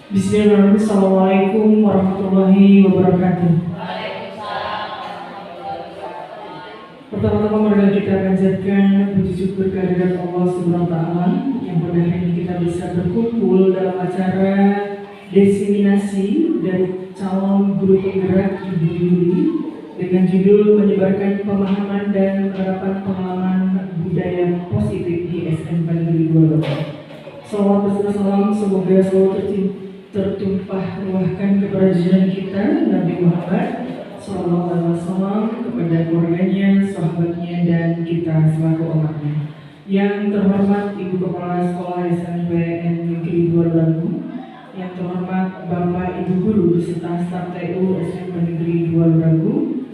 Bismillahirrahmanirrahim. Assalamualaikum warahmatullahi wabarakatuh. Pertama-tama marilah kita panjatkan puji syukur kehadirat Allah Subhanahu wa taala yang pada hari ini kita bisa berkumpul dalam acara diseminasi dari calon guru penggerak Ibu Yuli dengan judul menyebarkan pemahaman dan penerapan pengalaman budaya positif di SMK Negeri 2 Lombok. Salawat beserta salam semoga selalu tertumpah ruahkan kepada junjungan kita Nabi Muhammad SAW, kepada keluarganya, sahabatnya, dan kita selaku umatnya. Yang terhormat Ibu Kepala Sekolah SMPN Negeri 2 Lagu, yang terhormat Bapak Ibu Guru beserta staf TU SMK Negeri 2 Lagu,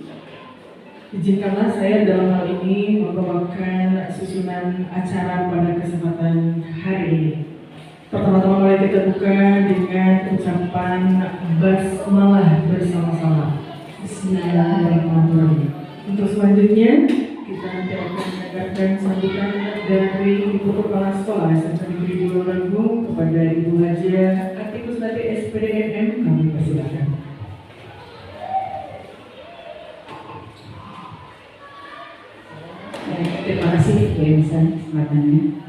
izinkanlah saya dalam hal ini membawakan susunan acara pada kesempatan hari ini. Pertama-tama mari kita buka dengan ucapan basmalah bersama-sama. Bismillahirrahmanirrahim. Untuk selanjutnya kita nanti akan mendengarkan sambutan dari Ibu Kepala Sekolah SMK Negeri 2 Lagu kepada Ibu Haja Atikusnati SPDMM. Kami persilakan. Terima kasih Bu Elisa kesempatannya.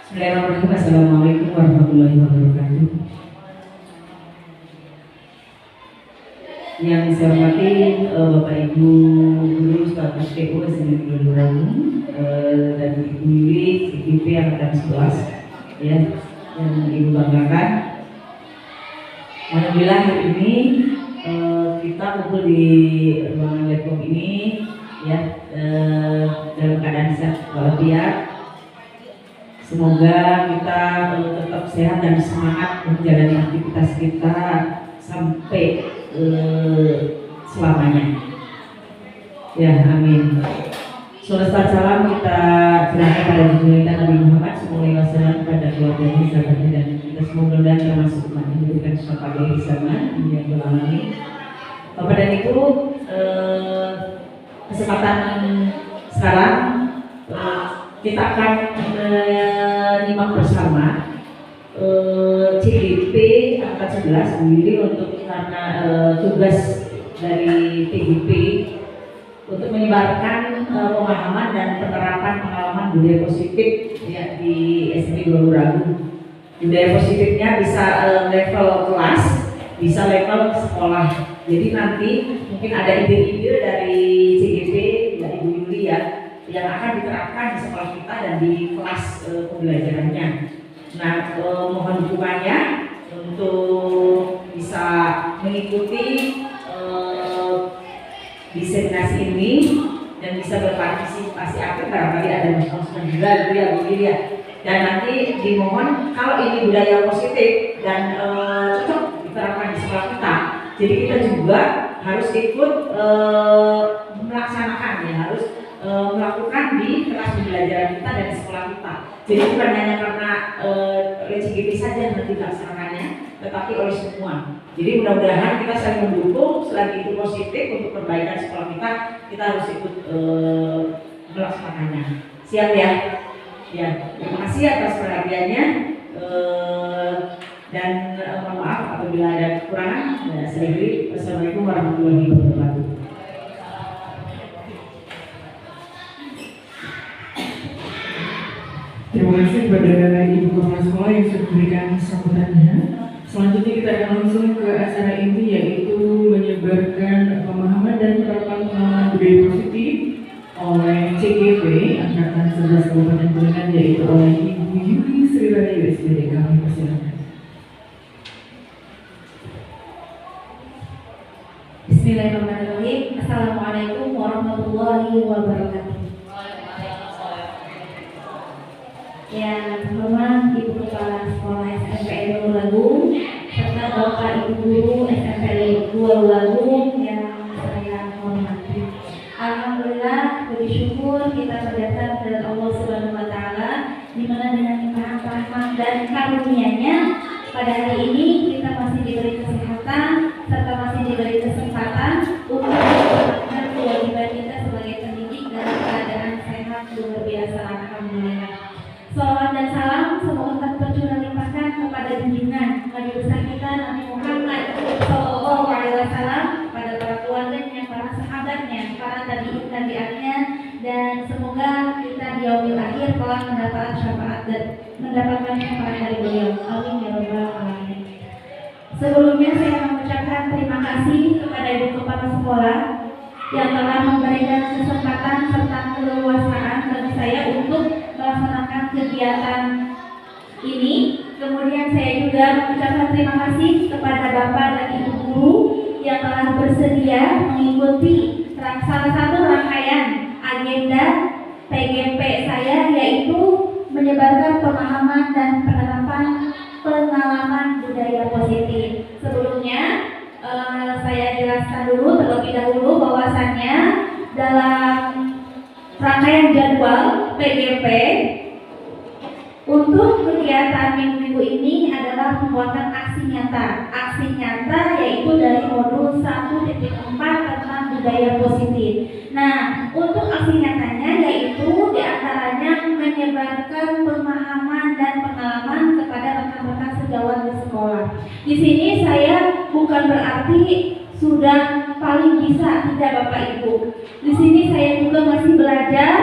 Bismillahirrahmanirrahim. Assalamualaikum warahmatullahi wabarakatuh. Yang saya hormati Bapak Ibu Guru Staf TU SMK Negeri 2 Lagu dan Ibu Yuli CGP Angkatan 11 ya, yang Ibu banggakan. Alhamdulillah hari ini kita kumpul di ruangan laptop ini ya, dalam keadaan sehat walafiat. Semoga kita tetap sehat dan semangat menjalani aktivitas kita sampai selamanya. Ya, amin. Salawat salam kita serahkan pada junjungan kita Nabi Muhammad SAW, kepada keluarganya, sahabatnya, dan kita semoga dan termasuk umat yang diberikan syafaat di zaman yang beralami. Bapak dan Ibu, kesempatan sekarang kita akan menyimak bersama CGP Angkatan 11 sendiri untuk karena tugas dari TGP untuk menyebarkan pemahaman dan penerapan pengalaman budaya positif ya, di SMP 2 Lagu. Budaya positifnya bisa level kelas, bisa level sekolah. Jadi nanti mungkin ada ide-ide dari CGP, dari Ibu Yuli ya, yang akan diterapkan di sekolah kita dan di kelas pembelajarannya. Nah, mohon dukungannya untuk bisa mengikuti diseminasi ini dan bisa berpartisipasi aktif. Barangkali ada masukan juga gitu ya Bu Yuli ya. Dan nanti dimohon kalau ini budaya positif dan cocok diterapkan di sekolah kita, jadi kita juga harus ikut melaksanakan ya, harus melakukan di kelas pembelajaran kita dan di sekolah kita. Jadi bukan hanya karena CGP saja nanti dilaksanakannya, tetapi oleh semua. Jadi mudah-mudahan kita saling mendukung. Selagi itu positif untuk perbaikan sekolah kita, kita harus ikut melaksanakannya. Siap ya? Ya, terima kasih atas perhatiannya. Dan mohon maaf apabila ada kekurangan. Saya akhiri. Wassalamualaikum warahmatullahi wabarakatuh. Terima kasih kepada Ibu Kepala Sekolah yang sudah memberikan sambutannya. Selanjutnya kita akan langsung ke acara inti, yaitu menyebarkan pemahaman dan penerapan pengalaman budaya positif oleh CGP Angkatan 11 Kabupaten Kuningan, yaitu oleh Ibu Yuli Sri Rahayu SPD. Kami persilakan. Bismillahirrahmanirrahim. Assalamualaikum warahmatullahi wabarakatuh. Yang terhormat Ibu Kepala Sekolah SMP 2 Lagu serta Bapak Ibu Guru SMP 2 Lagu yang saya hormati. Alhamdulillah, puji syukur kita berdasar dari Allah Subhanahu wa taala, di mana dengan limpahan rahmat dan karunia-Nya pada hari ini kita masih diberi kesehatan serta masih diberi kesempatan untuk melakukan kewajiban kita sebagai pendidik dalam keadaan sehat luar biasa. Alhamdulillah. Salawat dan salam semoga tercurah limpahkan kepada junjungan Nabi besar kita para sahabatnya, para tabi'in-tabi'atnya, dan semoga kita di yaumil akhir telah mendapatkan syafaat dari beliau. Amin ya rabbal alamin. Sebelumnya saya mengucapkan terima kasih kepada Ibu Kepala Sekolah yang telah memberikan kesempatan serta keleluasaan bagi saya untuk melaksanakan kegiatan ini. Kemudian saya juga mengucapkan terima kasih kepada Bapak dan Ibu Guru yang telah bersedia mengikuti salah satu rangkaian agenda PGP saya, yaitu menyebarkan pemahaman dan penerapan pengalaman budaya positif. Sebelumnya saya jelaskan dulu terlebih dahulu bahwasannya dalam rangkaian jadwal PGP untuk kegiatan minggu-minggu ini adalah pembuatan aksi nyata. Aksi nyata yaitu dari modul 1.4 tentang budaya positif. Nah, untuk aksi nyatanya yaitu diantaranya menyebarkan pemahaman dan pengalaman kepada rekan-rekan sejawat di sekolah. Di sini saya bukan berarti sudah paling bisa, tidak Bapak Ibu. Di sini saya juga masih belajar.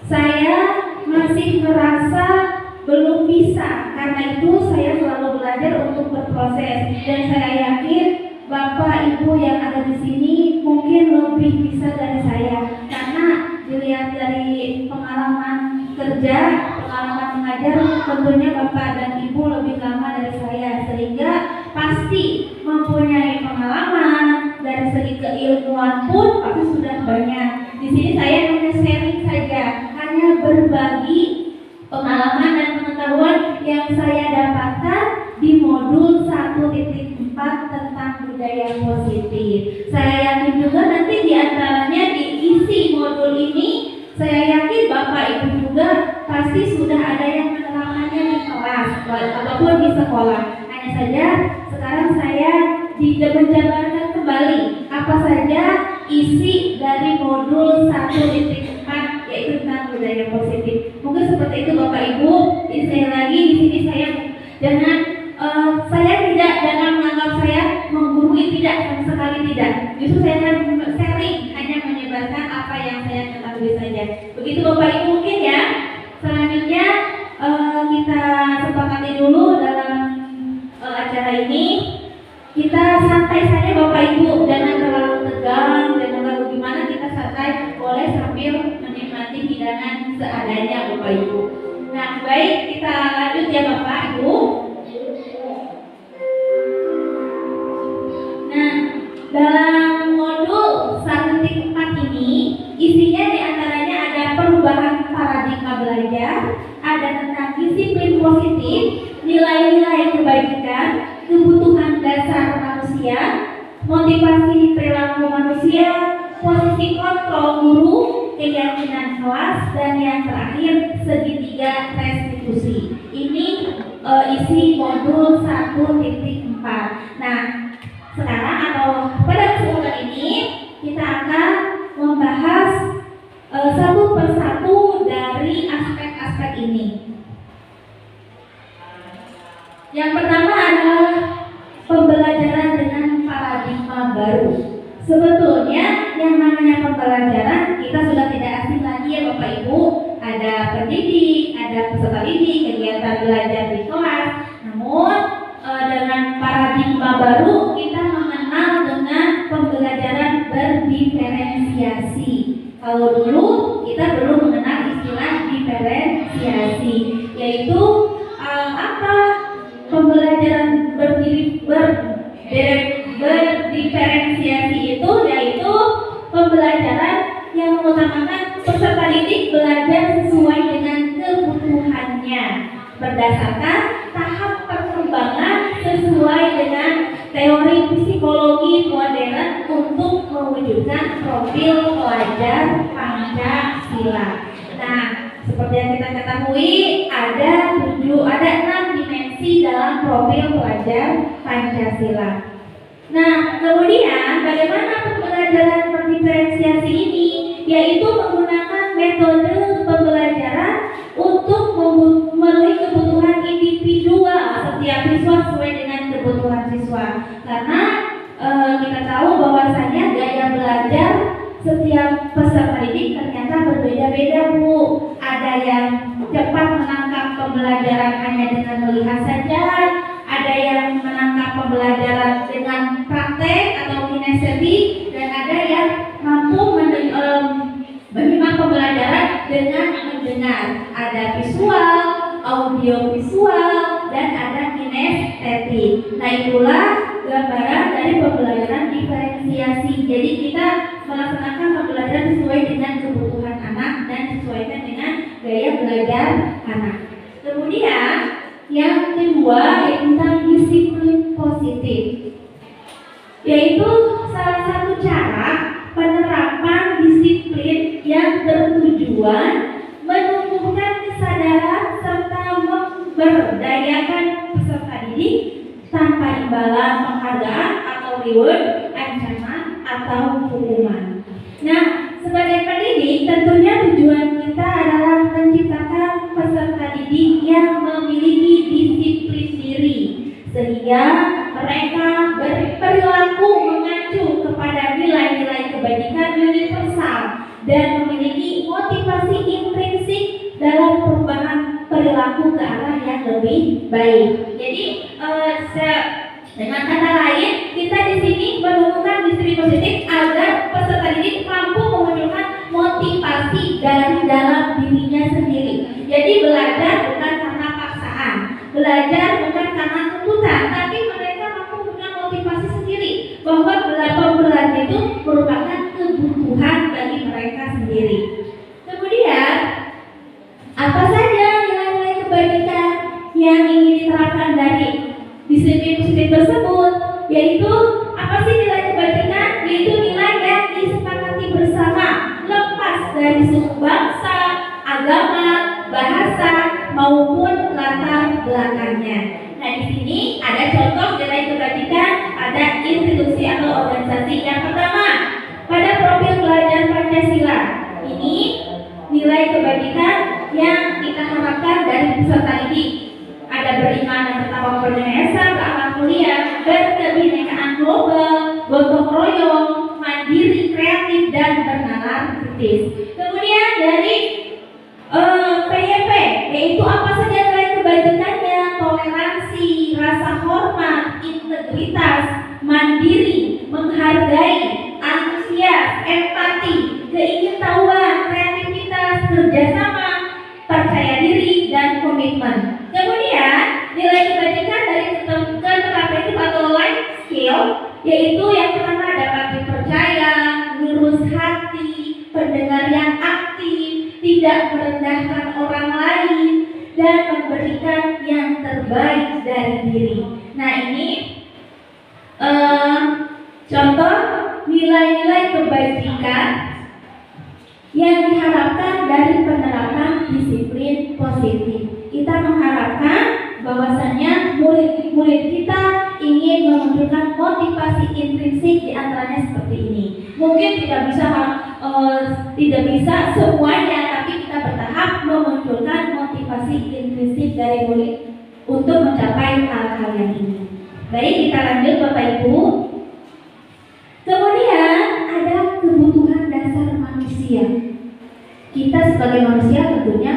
Saya masih merasa belum bisa, karena itu saya selalu belajar untuk berproses, dan saya yakin Bapak Ibu yang ada di sini mungkin lebih bisa dari saya, karena dilihat dari pengalaman kerja, pengalaman mengajar, tentunya Bapak dan Ibu lebih lama dari saya, sehingga pasti mempunyai pengalaman dari segi keilmuan pun pasti sudah banyak. Di sini saya hanya sharing saja, hanya berbagi pengalaman dan pengetahuan yang saya dapatkan di modul 1.4 tentang budaya positif. Saya yakin juga nanti diantaranya diisi modul ini, saya yakin Bapak Ibu juga pasti sudah ada yang menerapkannya di kelas ataupun di sekolah. Hanya saja sekarang saya menjabarkan kembali apa saja isi dari modul 1.4 yaitu tentang budaya positif. Mungkin seperti itu Bapak Ibu. Saya lagi di sini saya saya tidak jangan menganggap saya menggurui, tidak, sama sekali tidak. Justru saya sharing, hanya menyebarkan apa yang saya ketahui saja. Begitu Bapak Ibu mungkin ya. Selanjutnya kita sepakati dulu dalam acara ini. Kita santai saja Bapak Ibu, jangan terlalu tegang, jangan terlalu gimana, kita santai, boleh sambil menikmati hidangan seadanya Bapak Ibu. Nah baik, kita lanjut ya Bapak Ibu. Nah, dalam modul 1.4 ini isinya diantaranya ada perubahan paradigma belajar, ada tentang disiplin positif, nilai-nilai kebaikan, kebutuhan dasar manusia, motivasi perilaku manusia, posisi kontrol guru, keyakinan kelas, dan yang terakhir segitiga restitusi. Ini isi modul 1.4. Nah, sekarang atau pada kesempatan ini kita akan membahas satu persatu dari aspek-aspek ini. Yang pertama adalah pembelajaran dengan paradigma baru. Sebetulnya yang namanya pembelajaran kita sudah tidak asing lagi ya Bapak Ibu. Ada pendidik, ada peserta didik, kegiatan belajar di kelas. Namun dengan paradigma baru kita mengenal dengan pembelajaran berdiferensiasi. Kalau dulu kita belum mengenal istilah diferensiasi, yaitu apa? Pembelajaran berdiferensiasi itu yaitu pembelajaran yang mengutamakan peserta didik belajar sesuai dengan kebutuhannya berdasarkan tahap perkembangan sesuai dengan teori psikologi modern untuk mewujudkan profil pelajar Pancasila. Nah, seperti yang kita ketahui ada 6 dimensi dalam profil pelajar Pancasila. Nah, kemudian bagaimana pembelajaran berdiferensiasi ini? Yaitu menggunakan metode pembelajaran untuk memenuhi kebutuhan individual setiap siswa sesuai dengan kebutuhan siswa. Karena kita tahu bahwasanya gaya belajar setiap peserta didik ternyata berbeda-beda, Bu. Ada yang cepat menangkap pembelajaran hanya dengan melihat saja, ada yang menangkap pembelajaran dengan praktek atau kinestetik, dan ada yang mampu menyimak pembelajaran dengan mendengar. Ada visual, audio visual, dan ada kinestetik. Nah, itulah gambaran dari pembelajaran diferensiasi. Jadi kita melaksanakan pembelajaran sesuai dengan kebutuhan anak dan disesuaikan dengan gaya belajar anak. Kemudian yang kedua yaitu tentang disiplin positif, yaitu salah satu cara penerapan disiplin yang bertujuan menumbuhkan kesadaran serta memberdayakan peserta didik tanpa imbalan penghargaan atau reward, ancaman atau hukuman. Nah, sebagai pendidik tentunya tujuan kita adalah menciptakan peserta didik yang memiliki disiplin diri, sehingga mereka berperilaku mengacu kepada nilai-nilai kebajikan universal dan memiliki motivasi intrinsik dalam perubahan perilaku ke arah yang lebih baik. Jadi dengan kata lain, kita di sini menemukan disiplin positif agar peserta didik mampu memunculkan motivasi dari dalam dirinya sendiri. Jadi belajar bukan karena paksaan, belajar bukan karena tuntutan, tapi mereka mampu punya motivasi sendiri bahwa pembelajaran itu merupakan kebutuhan bagi mereka sendiri. Kemudian, apa saja nilai-nilai kebajikan yang ingin diterapkan dari disiplin positif tersebut? Yaitu apa sih nilai kebajikan? Yaitu nilai yang disepakati bersama, lepas dari suku bangsa, agama, bahasa maupun latar belakangnya. Nah, di sini ada contoh nilai kebajikan pada institusi atau organisasi. Yang pertama, pada profil belajar Pancasila. Ini nilai kebajikan yang kita harapkan dari peserta didik. Ada beriman dan bertakwa kepada Esa, berakhlak mulia, berkebinekaan global, gotong royong, mandiri, kreatif, dan bernalar kritis. Kemudian dari PYP, yaitu apa saja nilai kebajikannya? Toleransi, rasa hormat, integritas, mandiri, menghargai, antusias, empati, keingintahuan, kreativitas, kerjasama, percaya diri, dan komitmen. Kemudian nilai kebajikan dari keterapatif atau life skill, yaitu yang pertama dapat dipercaya, lurus hati, pendengar yang aktif, tidak merendahkan orang lain, dan memberikan yang terbaik dari diri. Nah, ini contoh nilai-nilai kebajikan yang diharapkan dari penerapan disiplin positif. Kita mengharapkan bahwasanya murid-murid kita ingin memunculkan motivasi intrinsik, di antaranya seperti ini. Mungkin tidak bisa semuanya, tapi kita bertahap memunculkan motivasi intrinsik dari murid untuk mencapai hal-hal yang ini. Baik, kita lanjut Bapak Ibu. Kemudian ada kebutuhan dasar manusia. Kita sebagai manusia tentunya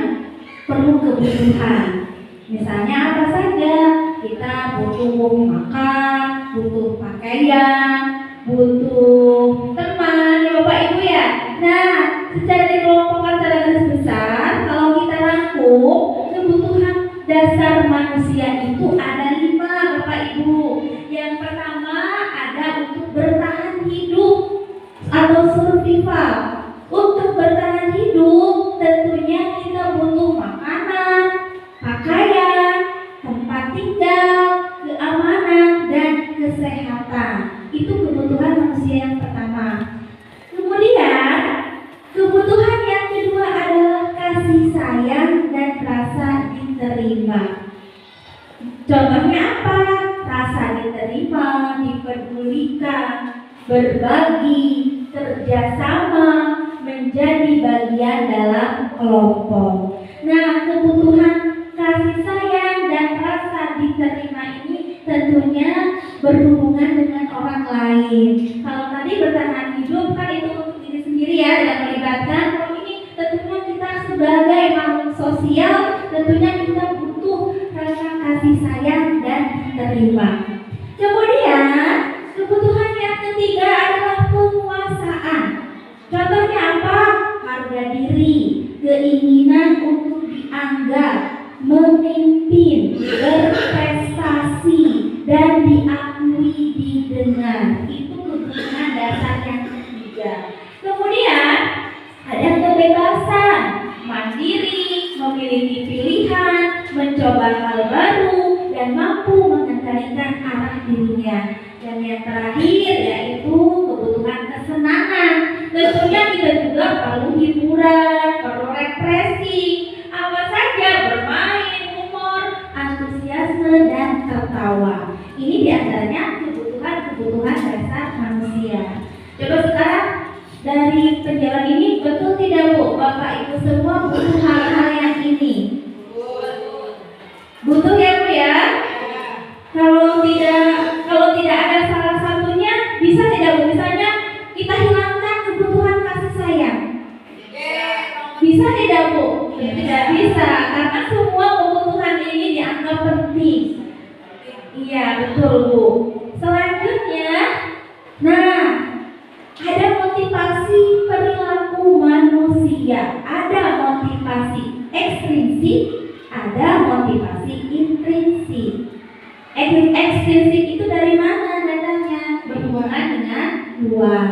perlu kebutuhan. Misalnya apa saja? Kita butuh makan, butuh pakaian, butuh teman, ya Bapak Ibu ya. Nah, secara dikelompokkan secara garis besar, kalau kita rangkum, kebutuhan dasar manusia itu ada 5 Bapak Ibu. Yang pertama ada untuk bertahan hidup atau survival. Untuk bertahan hidup tentunya kita butuh makanan, pakaian, tempat tinggal, keamanan, dan kesehatan. Itu kebutuhan manusia yang pertama. Kemudian kebutuhan yang kedua adalah kasih sayang dan rasa diterima. Contohnya apa? Rasa diterima, dipedulikan, berbagi, kerjasama, menjadi bagian dalam kelompok. Nah, kebutuhan kasih sayang dan rasa diterima ini tentunya berhubungan dengan orang lain. Kalau tadi bertahan hidup kan itu untuk diri sendiri gitu ya, dan melibatkan. Kalau ini tentunya kita sebagai makhluk sosial, tentunya kita butuh rasa kasih sayang dan diterima. Kemudian kebutuhan yang ketiga adalah penguasaan. Contohnya apa? Harga diri, keinginan untuk dianggap, memimpin, berprestasi, dan diakui, didengar. Itu kebutuhan dasar yang ketiga. Kemudian ada kebebasan, mandiri, memiliki pilihan, mencoba hal baru, dan mampu mengendalikan arah dirinya. Dan yang terakhir yaitu kebutuhan kesenangan. Tentunya kita juga perlu hiburan, perlu represi, apa saja, bermain, humor, antusiasme, dan tertawa. Ini diantaranya kebutuhan dasar manusia. Coba sekarang dari penjelasan ini, betul tidak Bu? Bapak Ibu semua butuh hal-hal yang ini? Butuh ya Bu ya? Kalau tidak ada salah satunya, bisa tidak Bu? Misalnya kita hilangkan kebutuhan kasih sayang. Bisa tidak Bu? Ya, tidak bisa, karena semua kebutuhan ini dianggap penting. Iya betul Bu. Selanjutnya, nah, ada motivasi perilaku manusia. Ada motivasi ekstrinsik, ada motivasi intrinsik. Ekstrinsik itu dari mana datangnya? Berhubungan dengan luar.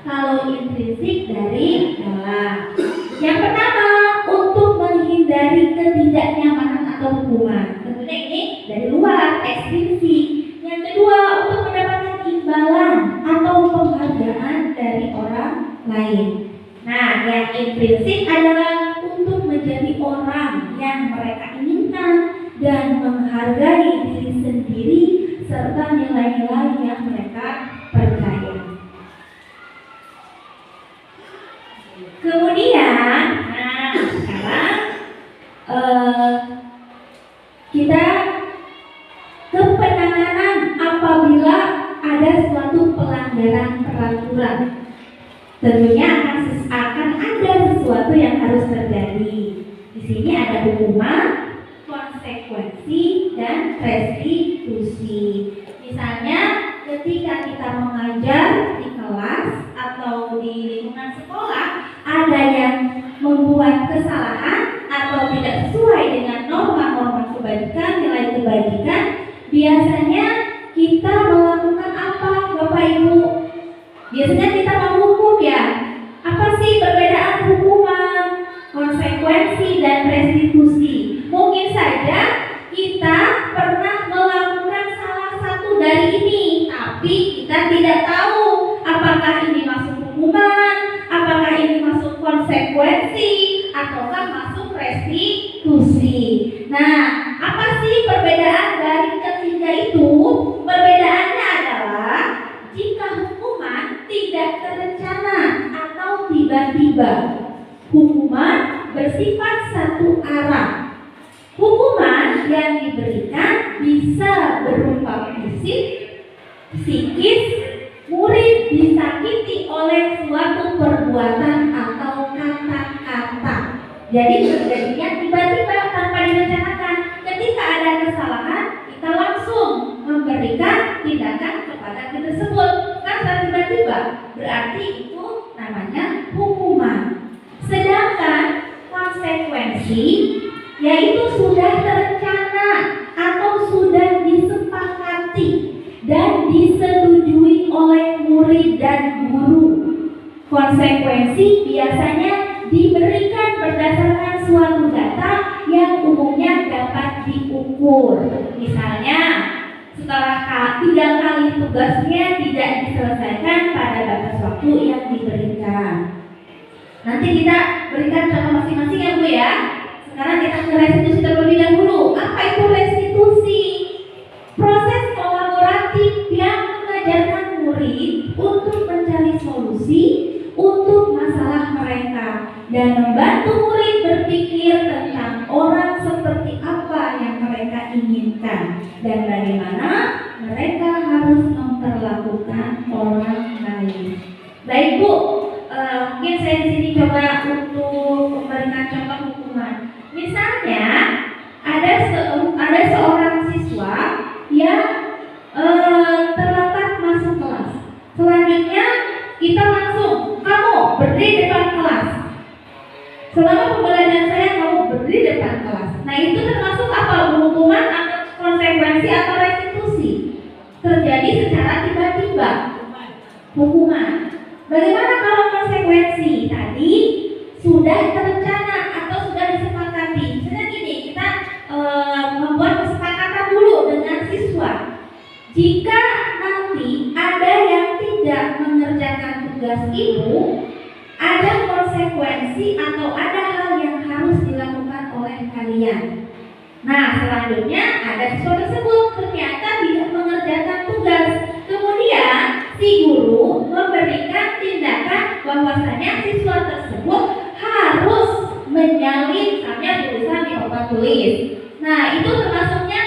Kalau intrinsik dari dalam. Yang pertama, untuk menghindari ketidaknyamanan atau hukuman. Tentunya ini dari luar, ekstrinsik. Yang kedua, untuk mendapatkan imbalan atau penghargaan dari orang lain. Nah, yang intrinsik adalah untuk menjadi orang yang mereka inginkan dan menghargai diri sendiri serta nilai-nilai yang mereka percaya. Kemudian, nah sekarang kita ke penanganan apabila ada suatu pelanggaran peraturan. Tentunya akan ada sesuatu yang harus terjadi. Di sini ada hukuman, konsekuensi, dan restitusi. Misalnya ketika kita mengajar di kelas atau di lingkungan sekolah, ada yang membuat kesalahan atau tidak sesuai dengan norma-norma kebajikan, nilai kebajikan, biasanya kita melakukan apa Bapak Ibu? Biasanya kita menghukum ya. Apa sih perbedaan hukuman, konsekuensi, dan restitusi? Mungkin saja kita pernah melakukan salah satu dari ini, tapi kita tidak tahu apakah ini masuk hukuman, apakah ini masuk konsekuensi, ataukah masuk restitusi. Nah, apa sih perbedaan dari ketiga itu? Perbedaannya adalah jika hukuman tidak terencana atau tiba-tiba. Hukuman bersifat satu arah. Hukuman yang diberikan bisa berupa fisik, psikis, murid disakiti oleh suatu perbuatan atau kata-kata. Jadi terjadinya tiba-tiba tanpa direncanakan. Ketika ada kesalahan, kita langsung memberikan tindakan kepada kita tersebut. Kata tiba-tiba berarti itu namanya hukuman. Sedangkan konsekuensi yaitu sudah terencana atau sudah disepakati dan disetujui oleh murid dan guru. Konsekuensi biasanya diberikan berdasarkan suatu data yang umumnya dapat diukur. Misalnya, setelah 3 kali tugasnya tidak diselesaikan pada batas waktu yang diberikan. Nanti kita berikan contoh masing-masing ya Bu ya. Sekarang kita ke restitusi terlebih dahulu. Apa itu restitusi? Proses kolaboratif yang mengajarkan murid untuk mencari solusi untuk masalah mereka dan membantu murid berpikir tentang orang seperti apa yang mereka inginkan dan bagaimana mereka harus memperlakukan orang lain. Baik Bu, mungkin saya coba untuk memberikan contoh hukuman. Misalnya ada seorang siswa yang terlambat masuk kelas. Selanjutnya kita langsung, kamu berdiri depan kelas. Selama pembelajaran saya kamu berdiri depan kelas. Nah itu termasuk apa? Hukuman atau konsekuensi atau restitusi? Terjadi secara tiba-tiba. Hukuman. Bagaimana kalau konsekuensi? Tadi sudah terencana atau sudah disepakati. Misalnya gini, kita membuat kesepakatan dulu dengan siswa. Jika nanti ada yang tidak mengerjakan tugas ibu, ada konsekuensi atau ada hal yang harus dilakukan oleh kalian. Nah, selanjutnya ada siswa tersebut ternyata tidak mengerjakan tugas. Kemudian si guru memberikan tindakan bahwasanya siswa tersebut harus menyalin misalnya tulisan di papan tulis. Nah, itu termasuknya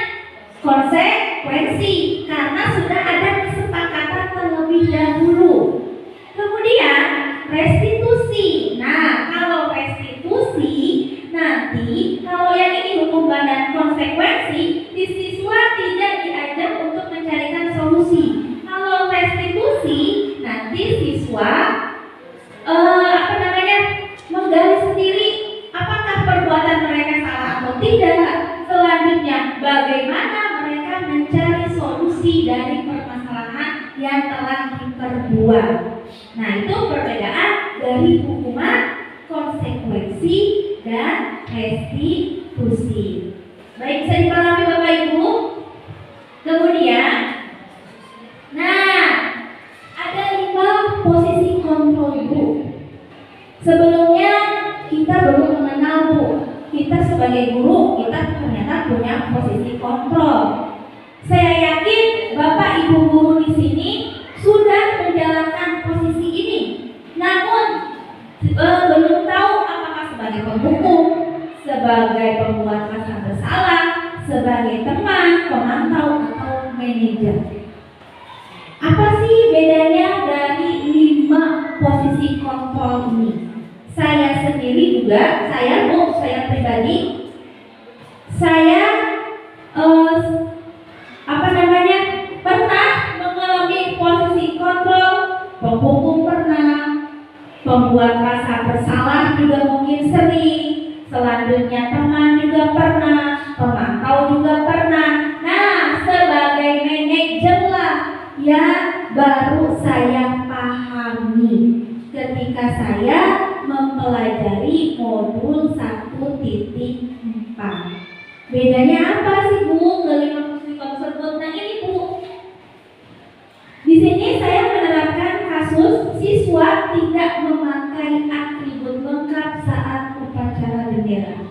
konsekuensi karena sudah ada kesepakatan terlebih dahulu. Kemudian restitusi. Nah, kalau restitusi nanti kalau yang ini hukuman dan konsekuensi, si siswa tidak diajak untuk mencarikan solusi. Kalau restitusi nanti siswa menggali sendiri apakah perbuatan mereka salah atau tidak. Selanjutnya bagaimana mereka mencari solusi dari permasalahan yang telah diperbuat. Nah itu perbedaan dari hukuman, konsekuensi, dan restitusi. Baik, bisa dipahami Bapak Ibu? Kemudian, nah ada 5 posisi kontrol Bu. Sebelumnya kita belum mengenal Bu. Kita sebagai guru, kita ternyata punya posisi kontrol. Saya yakin Bapak Ibu guru di sini sudah menjalankan posisi ini. Namun belum tahu apakah sebagai penghukum, sebagai pembuat rasa bersalah, sebagai teman, pemantau, atau manajer. Apa sih bedanya dari 5 posisi kontrol ini? Saya sendiri juga, saya pribadi, saya pernah mengalami posisi kontrol, penghukum pernah, pembuat rasa bersalah juga mungkin sering, selanjutnya teman juga pernah, pemantau juga pernah. Nah, sebagai manajer lah yang baru saya pahami ketika saya mempelajari modul 1.4. Bedanya apa sih Bu ke 5 posisi tersebut? Nah ini Bu, di sini saya menerapkan kasus siswa tidak memakai atribut lengkap saat upacara bendera.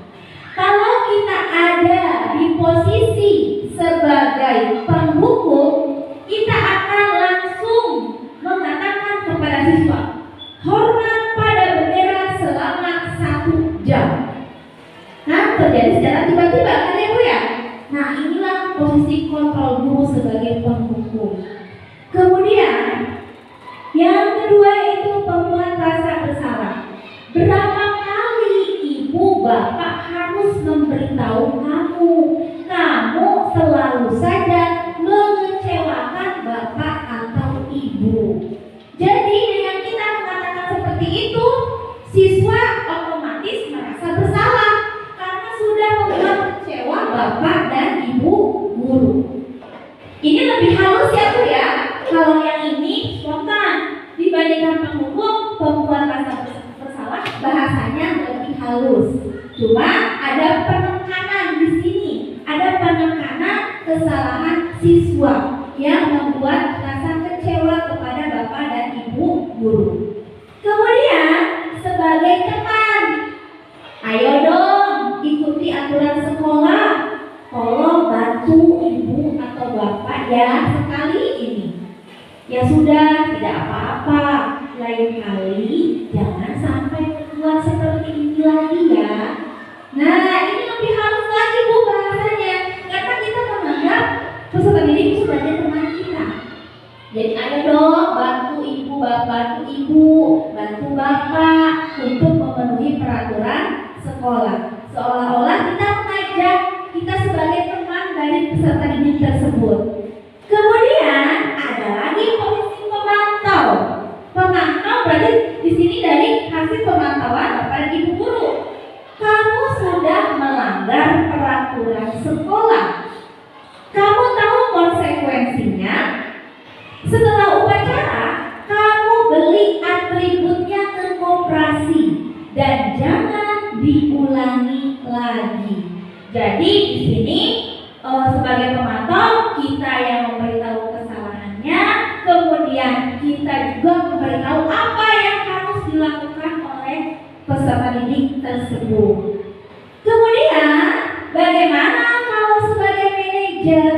Kalau kita ada di posisi sebagai penghukum, kita akan langsung mengatakan kepada siswa, hormat pada bendera selama 1 jam. Nah, terjadi secara tiba-tiba kan ya Bu ya? Nah, inilah posisi kontrol guru sebagai penghukum. Kemudian yang kedua itu pembuat rasa bersalah. Berapa kali ibu bapak harus memberitahu kamu selalu saja mengecewakan bapak atau ibu. Jadi dengan kita mengatakan seperti itu, siswa otomatis merasa bersalah karena sudah membuat kecewa bapak dan ibu guru. Ini lebih halus ya Bu ya. Kalau yang ini spontan dibandingkan penghukum, pembuat rasa bersalah bahasanya lebih halus. Cuma ada penekanan di sini, ada penekanan kesalahan siswa yang membuat rasa kecewa kepada bapak dan ibu guru. Kemudian sebagai teman, ayo dong ikuti aturan sekolah, tolong bantu ibu atau bapak ya sekali ini. Ya sudah, tidak apa-apa. Lain kali jangan sampai buat seperti ini lagi ya. Nah, ini lebih halus lagi Bu bahasanya, karena kita menganggap peserta didik sebagai teman kita. Jadi ayo dong bantu ibu, bantu bapak, untuk memenuhi peraturan sekolah. Seolah-olah kita mengajak kita sebagai teman dari peserta didik tersebut. Kemudian ada lagi posisi pemantau. Pemantau berarti di sini dari hasil pemantauan Bapak dan Ibu guru. Kamu sudah melanggar peraturan sekolah. Kamu tahu konsekuensinya? Setelah upacara, kamu beli atributnya ke koperasi dan jangan diulangi lagi. Jadi di sini sebagai pemantau kita yang memberitahu kesalahannya, kemudian kita juga memberitahu apa yang harus dilakukan oleh peserta didik tersebut. Kemudian bagaimana kalau sebagai manajer?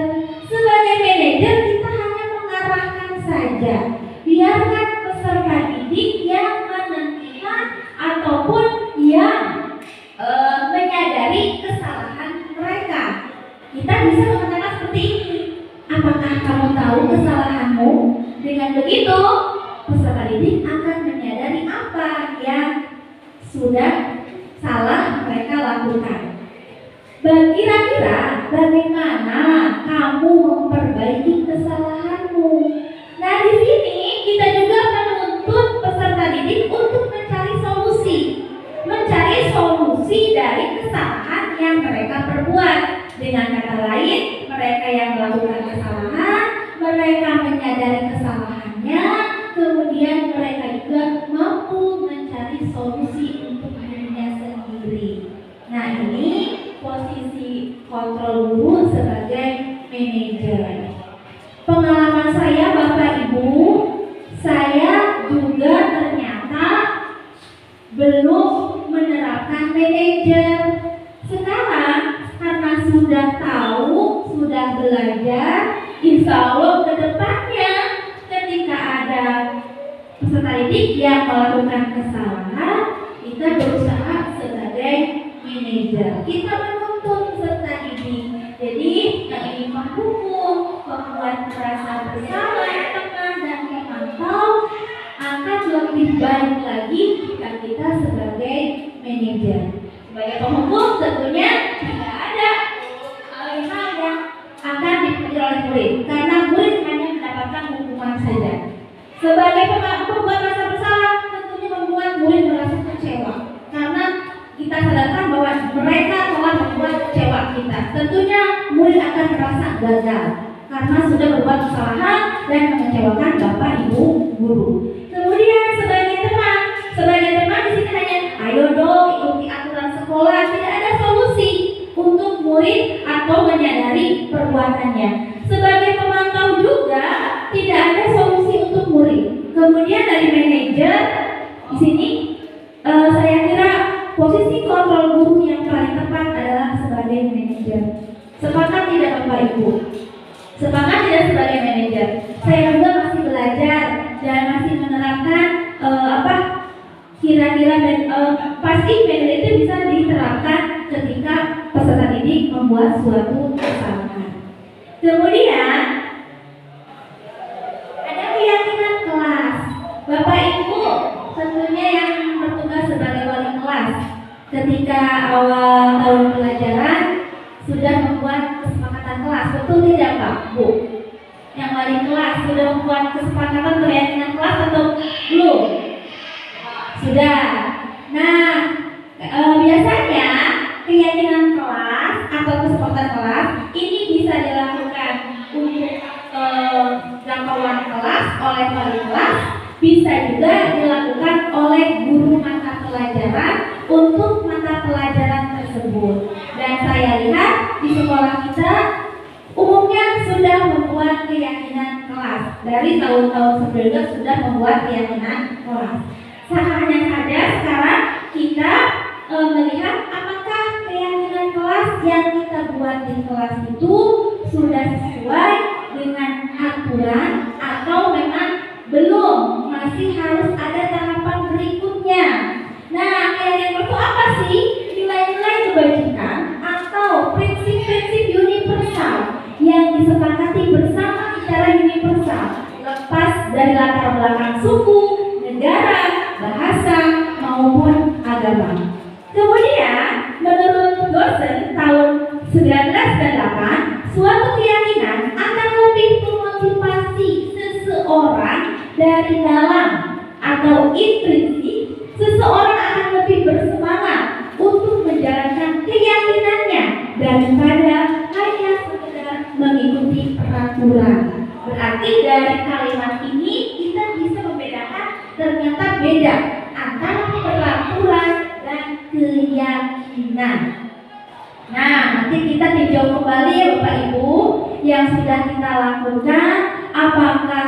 Sebagai manajer kita hanya mengarahkan saja. Biarkan peserta didik yang menentukan ataupun yang menyadari kesalahan mereka. Kita bisa mengatakan seperti ini. Apakah kamu tahu kesalahanmu? Dengan begitu, peserta didik akan menyadari apa yang sudah salah mereka lakukan. Kira-kira bagaimana kamu memperbaiki kesalahanmu? Nah, di sini kita juga menuntut peserta didik untuk mencari solusi dari kesalahan yang mereka perbuat. Dengan kata lain, mereka yang melakukan kesalahan, mereka menyadari kesalahannya, kemudian mereka juga mampu mencari solusi untuk dirinya sendiri. Nah, ini posisi kontrol guru sebagai manajer. Pengalaman saya Bapak Ibu, saya juga ternyata belum menerapkan manajer. Sekarang karena sudah tahu, sudah belajar, insya Allah ke depannya ketika ada peserta didik yang melakukan kesalahan, kita berusaha sebagai manajer. Kita menuntut peserta didik. Jadi yang ingin menghukum, membuat merasa bersalah, teman dan memantau akan lebih baik lagi jika kita sebagai manajer. Sebagai penghukum tentunya tidak ada hal-hal yang akan dipenuhi oleh murid, karena murid hanya mendapatkan hukuman saja. Sebagai pembuat rasa bersalah tentunya membuat murid merasa kecewa, karena kita sadarkan bahwa mereka telah membuat kecewa kita. Tentunya murid akan merasa gagal karena sudah berbuat kesalahan dan mengecewakan Bapak Ibu guru. Kemudian sebagai teman di sini hanya ayo dong ikuti aturan sekolah, tidak ada solusi untuk murid atau menyadari perbuatannya. Sebagai pemantau juga tidak ada solusi untuk murid. Kemudian dari manajer di sini saya kira posisi kontrol guru yang paling tepat adalah sebagai manajer. Sepakat tidak Bapak Ibu? Sepakat tidak sebagai manajer? Saya juga masih belajar dan masih menerapkan kira-kira pasti manajer itu bisa diterapkan ketika peserta didik membuat suatu kesalahan. Kemudian ada keyakinan kelas. Bapak Ibu tentunya yang bertugas sebagai wali kelas ketika awal tahun pelajaran sudah membuat kesepakatan kelas, betul tidak Pak Bu? Yang wali kelas sudah membuat kesepakatan keyakinan kelas atau belum? Sudah. Nah, biasanya keyakinan kelas atau kesepakatan kelas ini bisa dilakukan untuk jangkauan kelas oleh wali kelas, bisa juga dilakukan oleh guru mata pelajaran untuk mata pelajaran tersebut. Dan saya lihat di sekolah kita umumnya sudah membuat keyakinan kelas. Dari tahun-tahun sebelumnya sudah membuat keyakinan kelas. Hanya saja sekarang kita melihat apakah keyakinan kelas yang kita buat di kelas itu sudah sesuai dengan aturan atau memang belum, masih harus ada tahapan berikutnya. Nah, keyakinan itu apa sih? Nilai-nilai kebajikan atau prinsip-prinsip universal yang disepakati bersama secara universal, lepas dari latar belakang suku, negara, bahasa agama. Kemudian, menurut Gorsen tahun 1998, suatu keyakinan akan lebih memotivasi seseorang dari dalam atau intrinsik. Seseorang akan lebih bersemangat untuk menjalankan keyakinannya daripada hanya sekedar mengikuti peraturan. Berarti dari kalimat ini kita bisa membedakan ternyata beda antara peraturan dan keyakinan. Nah, nanti kita tinjau kembali ya Bapak Ibu yang sudah kita lakukan, apakah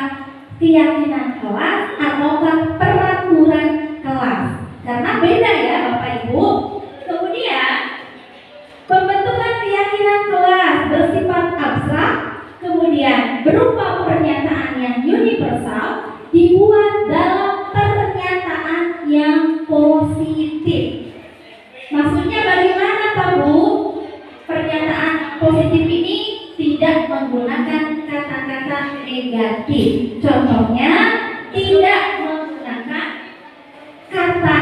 keyakinan kelas ataukah peraturan kelas. Karena beda ya Bapak Ibu. Kemudian pembentukan keyakinan kelas bersifat abstrak, kemudian berupa pernyataan yang universal, dibuat dalam pernyataan yang positif. Maksudnya bagaimana Pak Bu? Pernyataan positif ini tidak menggunakan kata-kata negatif. Contohnya, tidak menggunakan kata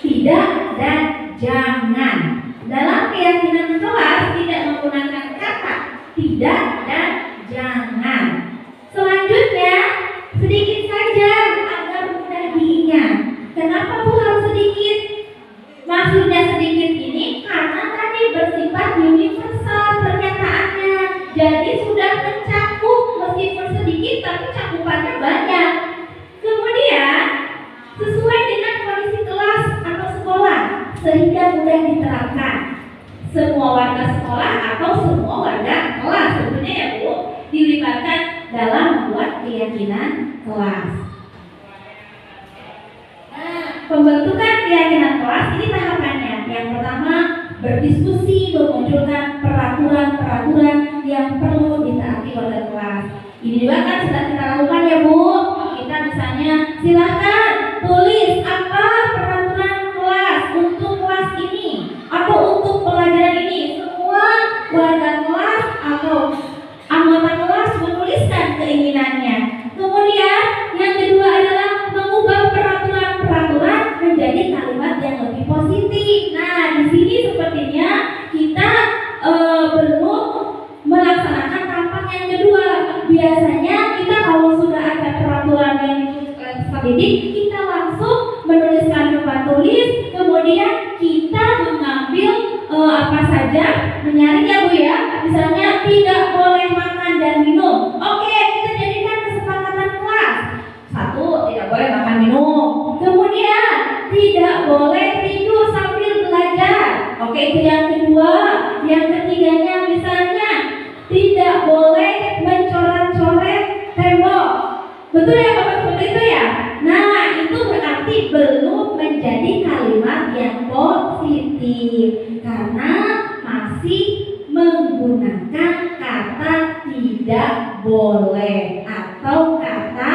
tidak dan jangan. Dalam keyakinan kelas tidak menggunakan kata tidak dan jangan. Selanjutnya, sedikit saja agar mudah diingat. Kenapa Bu harus sedikit? Maksudnya sedikit ini karena tadi bersifat universal pernyataannya. Jadi sudah mencakup meskipun sedikit tapi cakupannya banyak. Kemudian sesuai dengan kondisi kelas atau sekolah sehingga mudah diterapkan. Semua warga sekolah atau semua warga kelas tentunya ya Bu dilibatkan dalam membuat keyakinan kelas. Pembentukan keyakinan kelas ini tahapannya. Yang pertama, berdiskusi memunculkan peraturan-peraturan yang perlu ditaati oleh kelas. Ini juga kan sudah kita lakukan ya Bu. Kita misalnya silahkan tulis apa peraturan kelas untuk kelas ini atau untuk pelajaran ini. Semua warga kelas atau anggota kelas menuliskan keinginannya. Kemudian yang kedua adalah mengubah peraturan-peraturan menjadi kalimat yang lebih positif. Nah, di sini sepertinya kita belum melaksanakan tahapan yang kedua. Biasanya kita kalau sudah ada peraturan yang dididik, kita langsung menuliskan tempat tulis, kemudian kita mengambil apa saja, menyaring ya Bu ya. Misalnya tidak boleh makan dan minum. Oke, kita jadikan kesepakatan kelas. 1, tidak boleh makan minum. Kemudian tidak boleh tidur sambil belajar. Oke, itu yang kedua. Yang ketiganya misalnya tidak boleh mencoret-coret tembok. Betul ya Bapak seperti itu ya? Nah, itu berarti belum menjadi kalimat yang positif karena masih menggunakan kata tidak boleh atau kata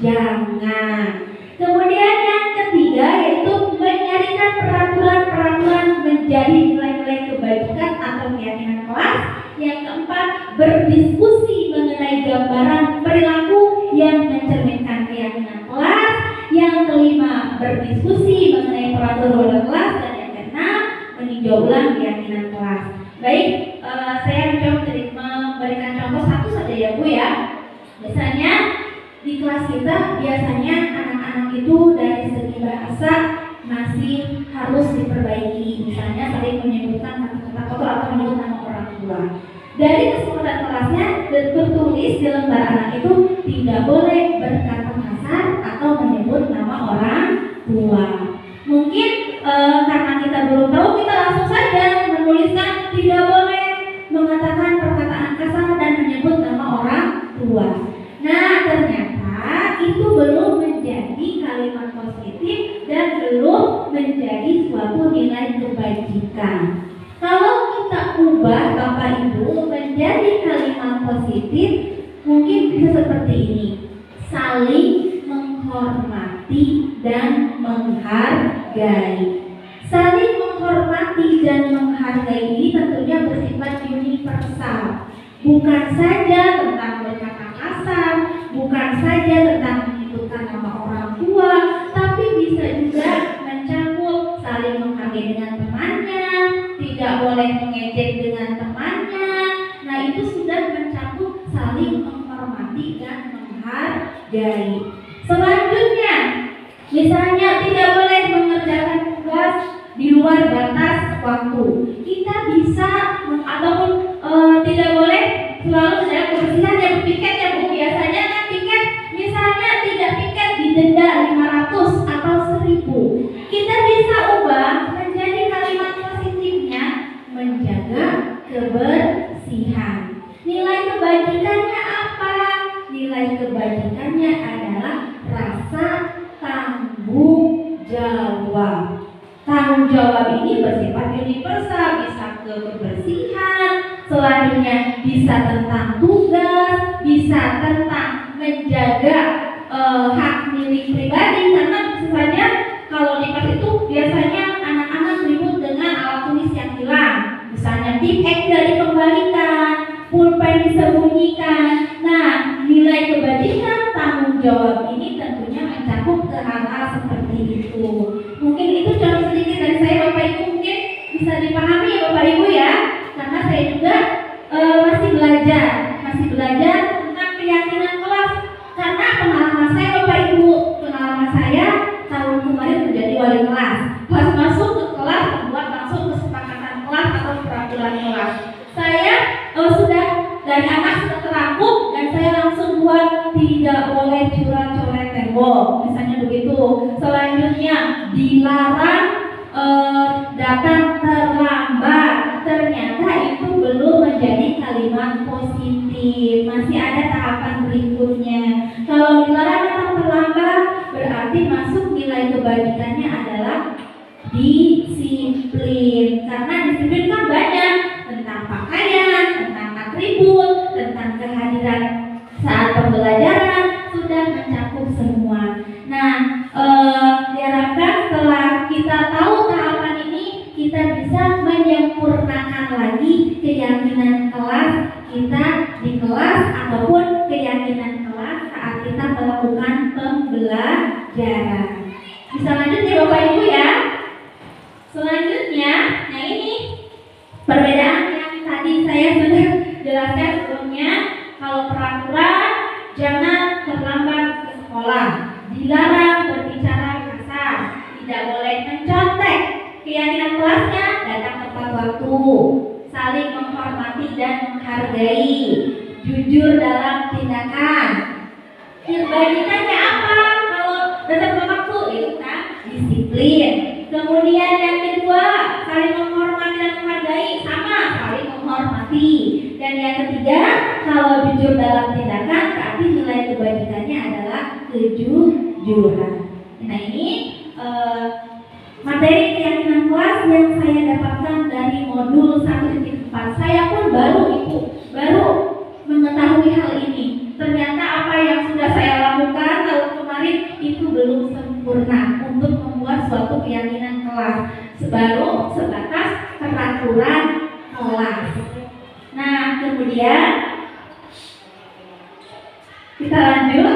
jangan. Kemudian yang ketiga yaitu menyarikan peraturan-peraturan menjadi nilai-nilai kebajikan atau keyakinan kelas. Yang keempat, berdiskusi mengenai gambaran perilaku yang mencerminkan keyakinan kelas. Yang kelima, berdiskusi mengenai peraturan kelas. Dan yang keenam, meninjau ulang keyakinan kelas. Baik, saya mencoba memberikan contoh satu saja ya Bu ya. Misalnya di kelas kita biasanya anak-anak itu dari segi bahasa masih harus diperbaiki. Misalnya sering menyebutkan kata-kata kotor atau menyebut nama orang tua. Dari kesempatan kelasnya tertulis di lembar anak itu tidak boleh berkata kasar atau menyebut nama orang tua. Mungkin karena kita belum tahu, kita langsung saja menuliskan tidak boleh mengatakan perkataan kasar dan menyebut nama orang tua. Nah, ternyata itu belum menjadi kalimat positif dan belum menjadi suatu nilai kebajikan. Kalau kita ubah Bapak Ibu menjadi kalimat positif, mungkin bisa seperti ini: saling menghormati dan menghargai. Saling menghormati dan menghargai ini tentunya bersifat universal. Bukan saja tentang berkata kasar, bukan saja tentang menyebutkan nama orang tua, tapi bisa juga mencakup saling menghargai dengan temannya, tidak boleh mengejek dengan temannya. Nah, itu sudah mencakup saling menghormati dan menghargai. Selanjutnya, misalnya tidak boleh mengerjakan tugas di luar batas waktu. Kita bisa ataupun tidak boleh selalu dalam kebersihan yang piket ya Bu. Biasanya kan piket misalnya tidak piket didenda 500 atau 1000. Kita bisa ubah menjadi kalimat positifnya menjaga kebersihan. Nilai kebajikannya apa? Nilai kebajikannya adalah rasa tanggung jawab. Tanggung jawab ini bersifat universal, bisa ke kebersihan, selanjutnya bisa tentang tugas, bisa tentang menjaga hak milik pribadi. Karena misalnya kalau di pers itu biasanya anak-anak ribut dengan alat tulis yang hilang, misalnya tip X tidak dikembalikan, pulpen disembunyikan. Nah, nilai kebajikan tanggung jawab ini tentunya mencakup ke hal-hal seperti itu. Mungkin itu contoh sedikit dari saya Bapak Ibu, mungkin bisa dipahami ya Bapak Ibu ya, karena saya juga masih belajar tentang keyakinan kelas. Karena pengalaman saya Bapak Ibu, pengalaman saya tahun kemarin menjadi wali kelas. Pas masuk ke kelas, membuat langsung kesepakatan kelas atau peraturan kelas. Saya sudah dari anak sudah terangkum dan saya langsung buat tidak boleh coret-coret tembok, misalnya begitu. Selanjutnya dilarang datang terlambat. Ternyata itu belum menjadi kalimat positif, masih ada tahapan berikutnya. Kalau dilarang datang terlambat berarti masuk nilai kebajikannya adalah disiplin. Karena disiplin kan banyak, tentang pakaian, tentang atribut, tentang kehadiran saat pembelajaran, sudah mencakup semua. Nah, diharapkan setelah kita tahu tahapan ini, kita bisa menyempurnakan lagi keyakinan kelas kita di kelas ataupun keyakinan kelas saat kita melakukan pembelajaran. Bisa lanjut ya Bapak Ibu ya. Selanjutnya, nah ini perbedaan yang tadi saya sudah jelaskan sebelumnya. Kalau peraturan, jangan terlambat ke sekolah, dilarang berbicara kasar, tidak boleh mencontek. Keyakinan kelasnya datang tepat waktu, saling menghormati dan menghargai, jujur dalam tindakan. Kebajikannya apa? Kalau datang tepat waktu itu kan disiplin. Kemudian yang kedua, saling menghormati dan menghargai, sama saling menghormati. Dan yang ketiga, kalau jujur dalam tindakan, berarti nilai kebajikannya adalah kejujuran. Nah ini materi keyakinan kelas yang saya dapatkan dari modul 1.4. Saya pun baru mengetahui hal ini. Ternyata apa yang sudah saya lakukan tahun kemarin itu belum sempurna untuk membuat suatu keyakinan kelas. Baru sebatas peraturan kelas. Nah, kemudian kita lanjut.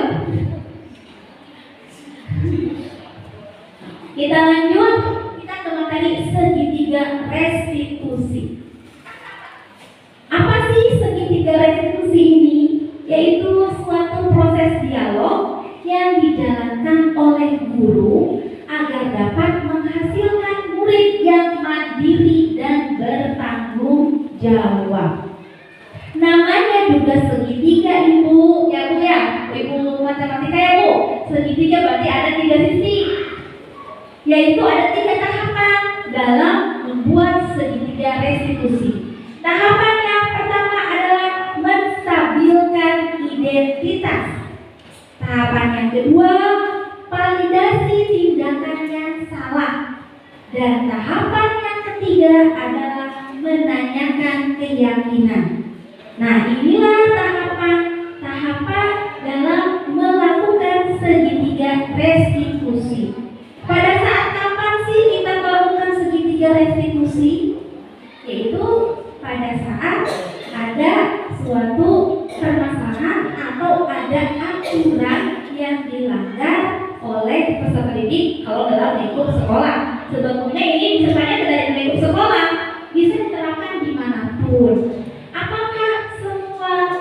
Kita ke materi segitiga restitusi. Apa sih segitiga restitusi ini? Yaitu suatu proses dialog yang dijalankan oleh guru agar dapat menghasilkan murid yang mandiri dan bertanggung jawab. Namanya juga segitiga Ibu, ya Bu ya, Ibu matematika ya Bu. Segitiga berarti ada 3 sisi, yaitu ada 3 tahapan dalam membuat segitiga restitusi. Tahapan yang pertama adalah menstabilkan identitas. Tahapan yang kedua, validasi tindakan yang salah. Dan tahapan yang ketiga adalah menanyakan keyakinan. Nah, inilah tahapan dalam melakukan segitiga restitusi. Pada saat kapan sih kita melakukan segitiga restitusi? Yaitu pada saat ada suatu permasalahan atau ada aturan yang dilanggar oleh peserta didik kalau dalam lingkup sekolah. sebetulnya ini misalnya dari lingkup sekolah bisa diterapkan dimanapun. Apakah semua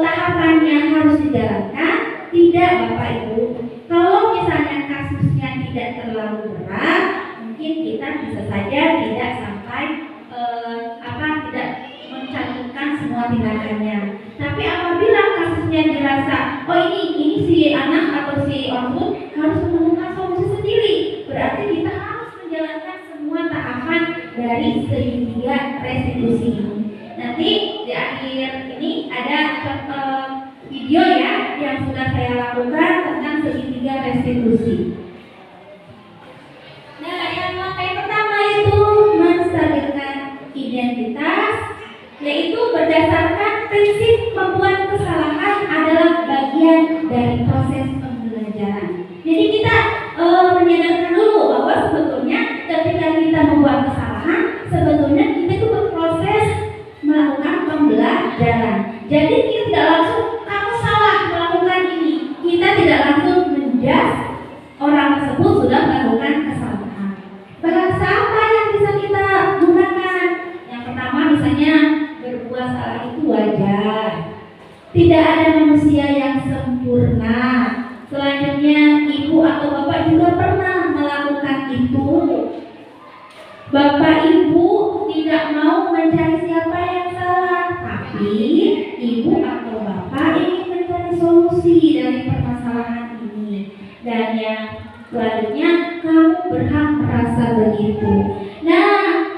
tahapannya harus dijalankan? Tidak, Bapak Ibu. Kalau misalnya kasusnya tidak terlalu berat, mungkin kita bisa saja tidak sampai tidak mencantumkan semua tindakannya. Tapi apabila kasusnya dirasa, oh ini si anak atau si orang tua harus menemukan solusi sendiri, berarti kita harus menjalankan semua tahapan dari segitiga restitusi ini. Nanti di akhir ini ada video ya yang sudah saya lakukan tentang segitiga restitusi. Nah, yang langkah pertama itu menstabilkan identitas, yaitu berdasarkan prinsip membuat kesalahan adalah bagian dari proses pembelajaran. Jadi kita menyadarkan dulu bahwa sebetulnya ketika kita membuat kesalahan, sebetulnya kita itu berproses melakukan pembelajaran. Jadi kita tidak langsung kamu salah melakukan ini. Kita tidak langsung menjudge orang tersebut sudah melakukan kesalahan. Bahasa apa yang bisa kita gunakan? Yang pertama misalnya berbuat salah itu wajar. Tidak ada manusia yang sempurna. Selanjutnya ibu atau bapak juga pernah melakukan itu. Bapak ibu tidak mau mencari siapa yang salah, tapi ibu atau bapak ingin mencari solusi dari permasalahan ini. Dan yang selanjutnya kamu berhak merasa begitu. Nah,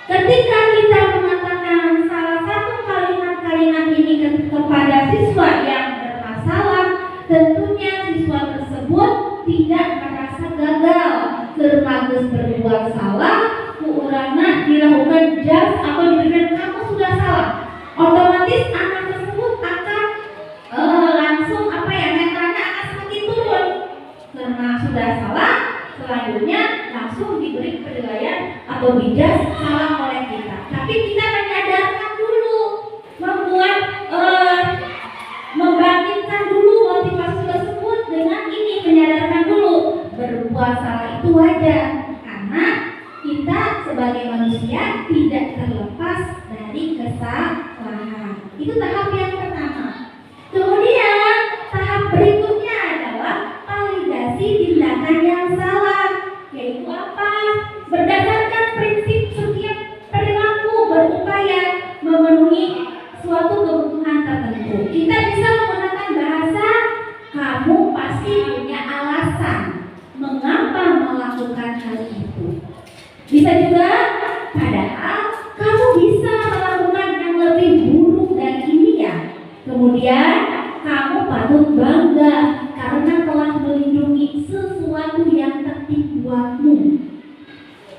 ketika kita mengatakan salah satu kalimat-kalimat ini kepada siswa yang bermasalah, tentunya siswa tersebut tidak merasa gagal. Termagus berbuat salah, urana dilakukan judge atau diberikan kamu sudah salah. Otomatis anak tersebut akan langsung mentalnya akan semakin turun karena sudah salah. Selanjutnya langsung diberi penilaian atau dijudge salah oleh kita. Tapi kita menyadarkan dulu, membangkitkan dulu motivasi tersebut dengan ini, menyadarkan dulu berbuat salah itu wajar karena kita sebagai manusia tidak terlepas dari kesalahan. Itu tahap yang pertama. Kemudian tahap berikutnya adalah validasi tindakan yang salah, yaitu apa? Berdasarkan prinsip setiap perilaku berupaya memenuhi suatu kebutuhan tertentu. Kita bisa menggunakan bahasa kamu pasti punya alasan mengapa melakukan hal itu. Bisa juga padahal kamu bisa melakukan yang lebih buruk dari ini ya. Kemudian kamu patut bangga karena telah melindungi sesuatu yang tertib buatmu.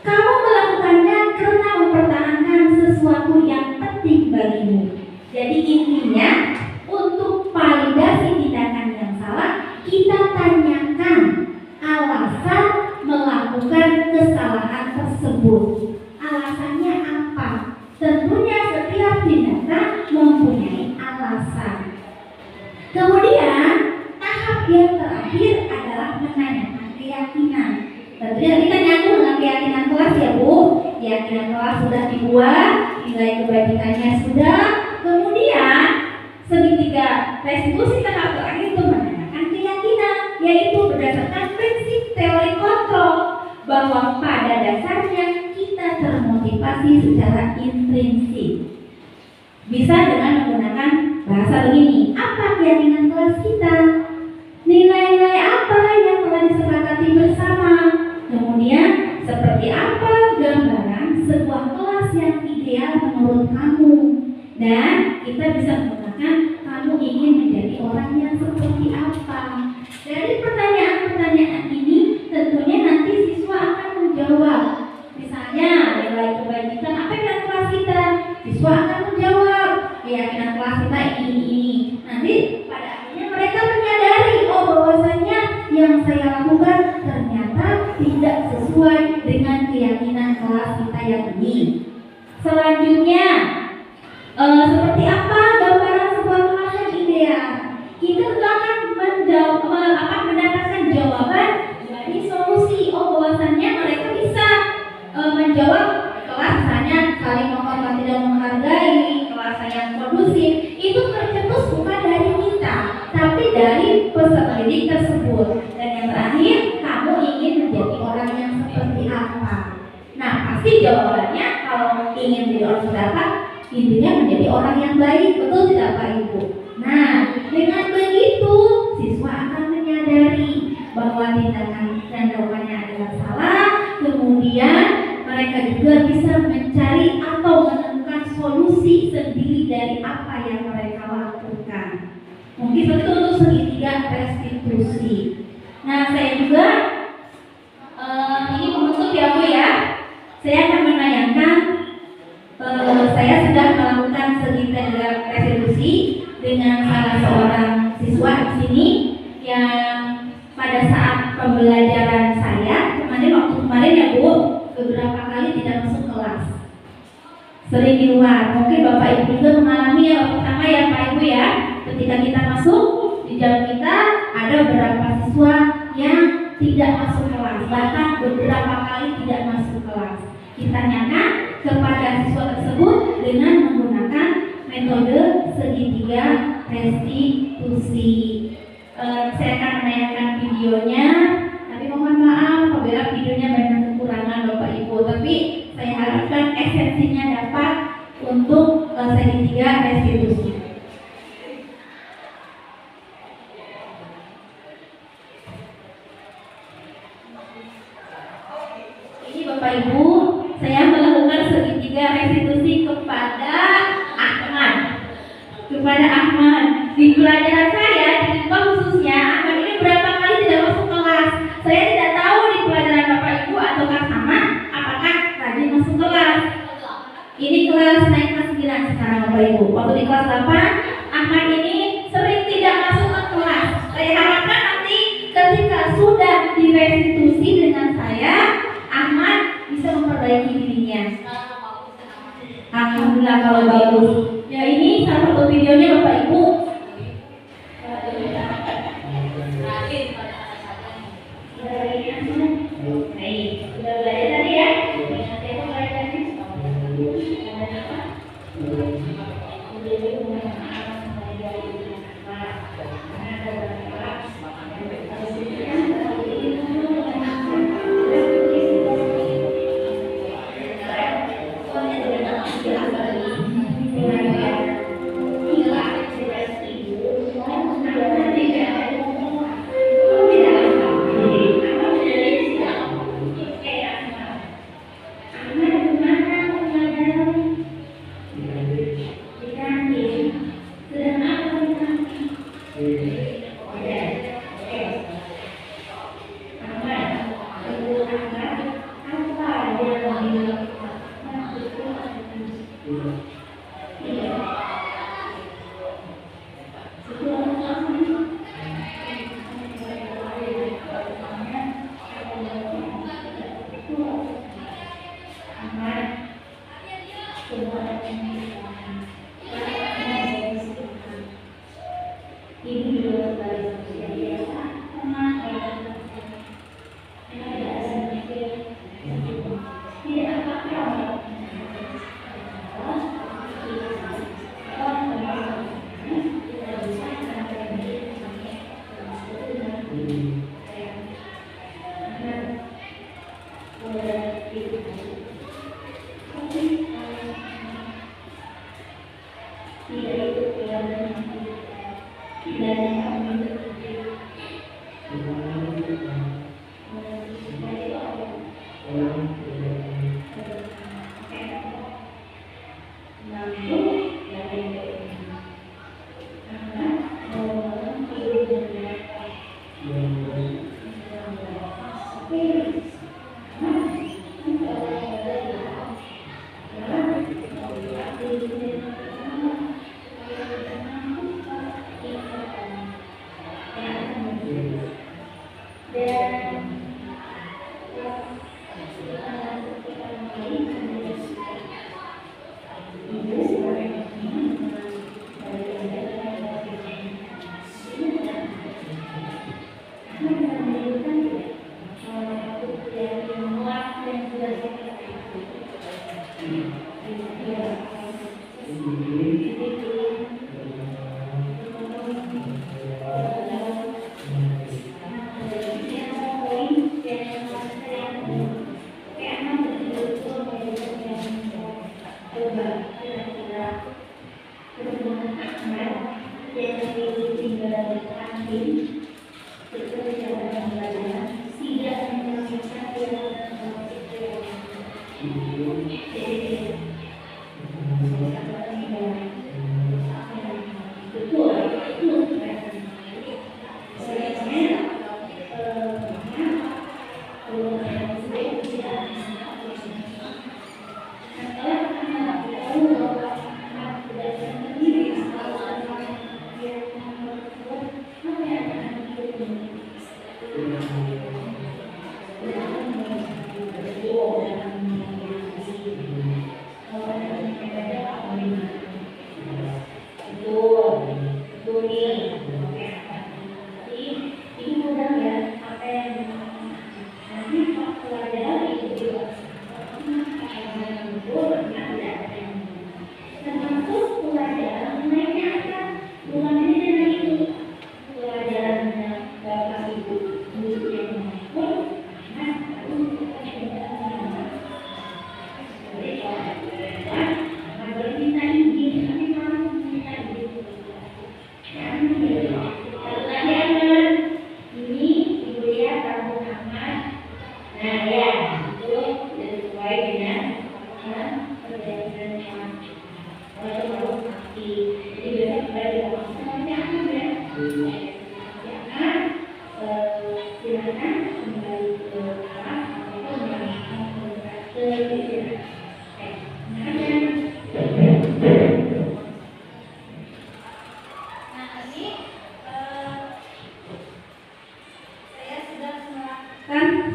Kamu melakukannya karena mempertahankan sesuatu yang penting bagimu. Jadi intinya untuk validasi tindakan yang salah, kita tanyakan alasan melakukan kesalahan tersebut. Alasannya apa? Tentunya setiap tindakan mempunyai alasan. Kemudian tahap yang terakhir adalah menanyakan keyakinan. Tentunya kita nyambung dengan keyakinan kelas ya Bu. Keyakinan kelas sudah dibuat, nilai kebajikannya sudah. Kemudian segitiga restitusi tahap terakhir itu menanyakan keyakinan, yaitu berdasarkan prinsip teori kontrol bahwa pada dasarnya kita termotivasi secara intrinsik. Bisa dengan menggunakan bahasa begini, apa keyakinan kelas kita? Nilai-nilai apa yang telah disepakati bersama? Kemudian seperti apa gambaran sebuah kelas yang ideal menurut kamu? Dan kita bisa menggunakan kamu ingin menjadi orang yang seperti apa? Dari pertanyaan-pertanyaan ini tentunya nanti siswa akan menjawab. Misalnya nilai kebajikan apa yang kelas kita? Siswa akan menjawab keyakinan kelas kita ini. Nanti pada akhirnya mereka menyadari bahwasanya yang saya lakukan ternyata tidak sesuai dengan keyakinan kelas kita yang ini. Selanjutnya seperti apa gambaran sebuah kelas yang ideal? Kita akan mendapatkan jawaban dari solusi. Bahwasannya mereka bisa seperti apa? Nah, pasti jawabannya kalau ingin jadi orang seperti apa, intinya menjadi orang yang baik, betul tidak Pak Ibu? Nah, dengan begitu siswa akan menyadari bahwa tindakan dan jawabannya adalah salah, kemudian mereka juga bisa mencari atau menemukan solusi sendiri dari apa yang mereka lakukan. Mungkin betul untuk segitiga restitusi. Nah, saya juga ini menutup ya Bu ya. Saya akan menayangkan saya sudah melakukan segitiga restitusi dengan salah seorang siswa di sini yang pada saat pembelajaran saya kemarin ya Bu, beberapa kali tidak masuk kelas, sering di luar. Mungkin Bapak Ibu juga mengalami yang pertama ya Pak Ibu ya, ketika kita masuk di jam kita ada beberapa siswa yang tidak masuk kelas, bahkan beberapa kali tidak masuk kelas. Kita tanyakan kepada siswa tersebut dengan menggunakan metode segitiga restitusi. Saya akan menayangkan videonya, tapi mohon maaf apabila videonya banyak kekurangan Bapak Ibu, tapi saya harapkan esensinya dapat untuk segitiga restitusi. Ini Bapak Ibu, saya melakukan segitiga restitusi kepada Ahmad. Di pelajaran saya, di IPA khususnya, Ahmad ini berapa kali tidak masuk kelas. Saya tidak tahu di pelajaran Bapak Ibu ataukah sama, apakah rajin masuk kelas. Ini kelas naik kelas 9 sekarang Bapak Ibu. Waktu di kelas 8, Ahmad ini sering tidak masuk ke kelas. Saya harapkan nanti ketika sudah direstitusi dengan saya, Ahmad bisa memperbaiki dirinya. Alhamdulillah kalau bagus. Ya, ini salah satu videonya Bapak Ibu. Baik, sudah belajar tadi ya. Nanti aku belajar dan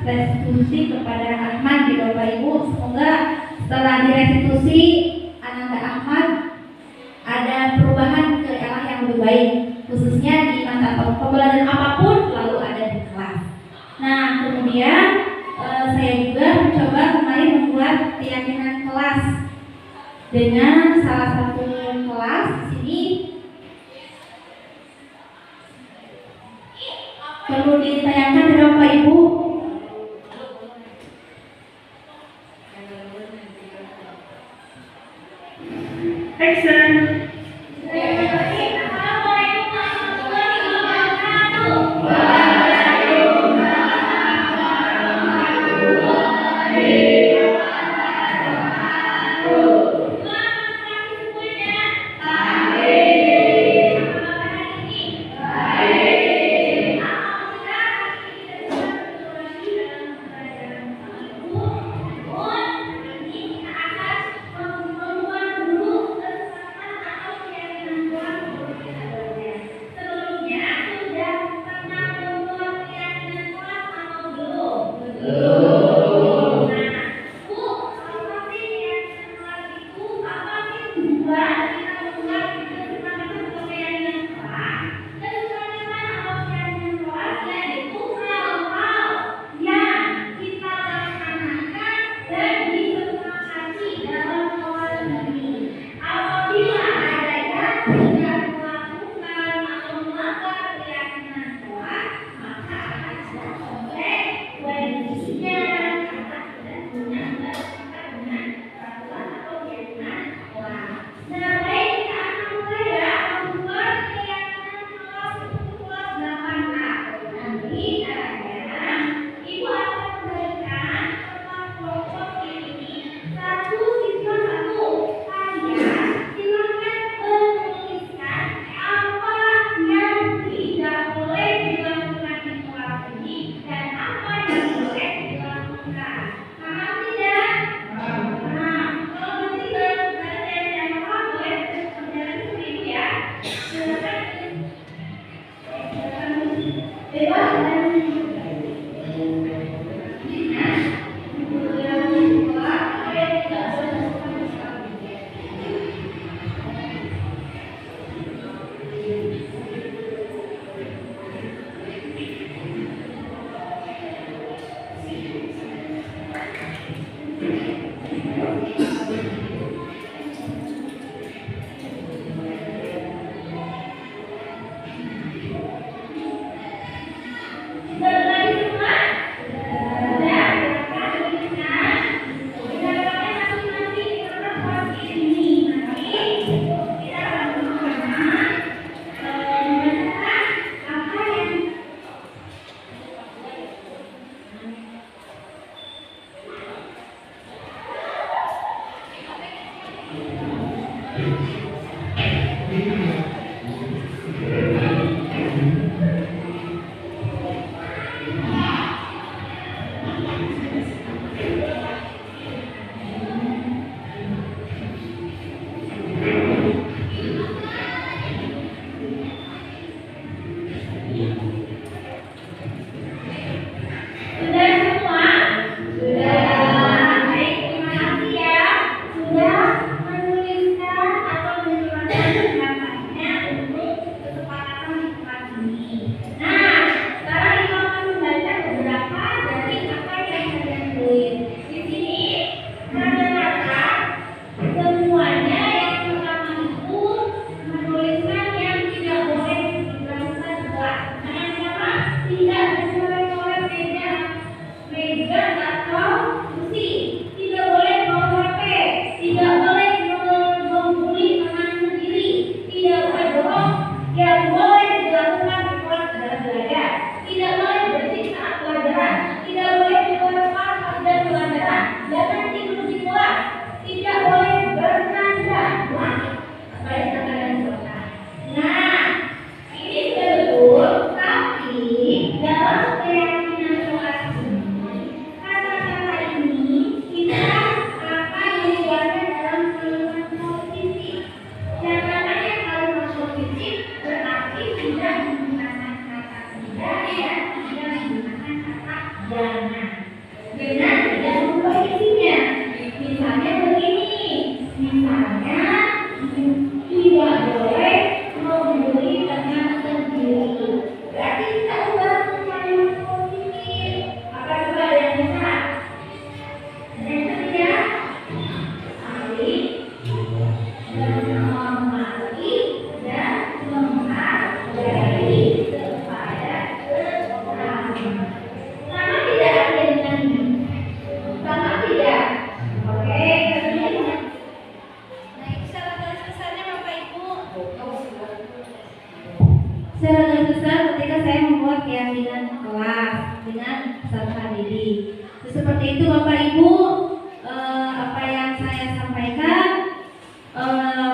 restitusi kepada Ahmad di Bapak Ibu. Semoga setelah direstitusi Ananda Ahmad ada perubahan ke arah yang lebih baik, khususnya di mata pembelajaran apapun selalu ada di kelas. Nah, kemudian saya juga mencoba kemarin membuat keyakinan kelas dengan salah satu kelas di sini. Perlu ditayangkan dari Bapak Ibu. Action. itu Bapak Ibu, apa yang saya sampaikan,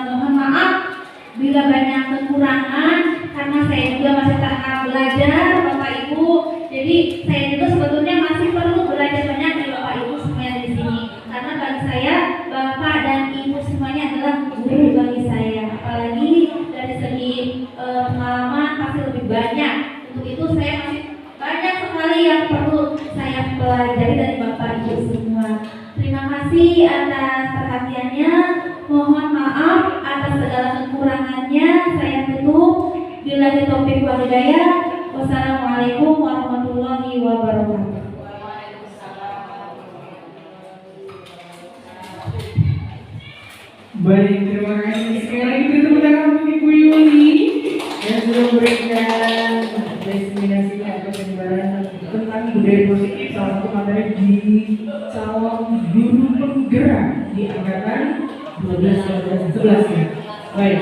mohon maaf bila banyak kekurangan karena saya juga masih tahap belajar Bapak Ibu. Jadi saya juga sebetulnya masih perlu belajar banyak dari Bapak Ibu semuanya di sini. Karena bagi saya Bapak dan Ibu semuanya adalah guru bagi saya. Apalagi dari segi pengalaman pasti lebih banyak. Untuk itu saya masih banyak sekali yang perlu saya pelajari dari Bapak Ibu semua. Terima kasih atas perhatiannya. Mohon maaf atas segala kekurangannya. Saya tutup. Billahi taufiq wal hidayah. Wassalamualaikum warahmatullahi wabarakatuh. Baik, terima kasih sekali lagi kita tepuk tangan untuk Ibu Yuli yang sudah memberikan diseminasinya atau penyebaran tentang budaya positif, salah satu materi di calon guru penggerak di angkatan 12-11 ya. Baik,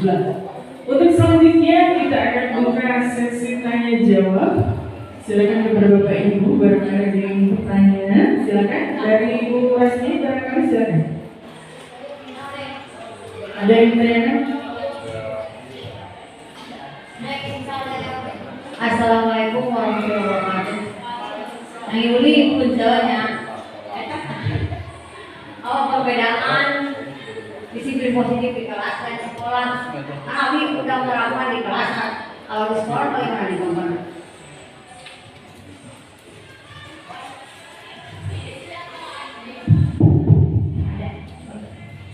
11. Untuk selanjutnya kita akan buka sesi tanya jawab. Silakan kepada Bapak Ibu barangkali ada yang ingin bertanya. Silakan dari Ibu Rasmi barangkali silakan. Ada yang bertanya? Assalamualaikum warahmatullahi wabarakatuh. Nah, Yuli punjanya. Oh, perbedaan disiplin positif di kelas dan sekolah. Kami udah menerapkan di kelas. Kalau di sekolah bagaimana di kamar?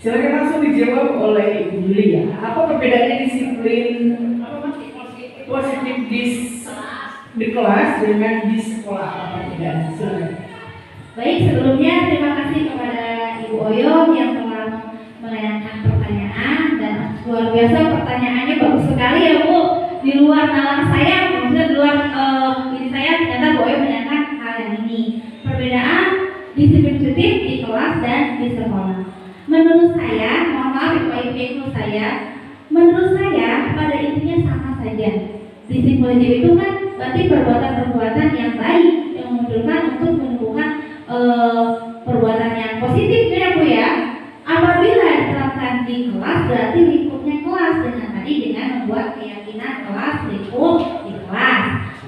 Silakan langsung dijawab oleh Ibu Yuli ya. Apa perbedaannya disiplin positif di kelas dengan di sekolah? Apa bedanya? Silakan. Baik, sebelumnya terima kasih kepada Ibu Oyo yang telah melayangkan pertanyaan dan luar biasa pertanyaannya bagus sekali ya Bu. Di luar nalar saya, maksudnya di luar ini saya ternyata Bu Oyo menanyakan hal yang ini. Perbedaan disiplin positif di kelas dan di sekolah. Menurut saya, mohon maaf Ibu saya, menurut saya pada intinya sama saja. Disiplin positif itu kan berarti perbuatan-perbuatan yang baik yang menunjukkan untuk menumbuhkan perbuatan yang positif ya Bu ya. Apabila diterapkan di kelas berarti lingkupnya kelas dengan membuat keyakinan kelas lingkup di kelas.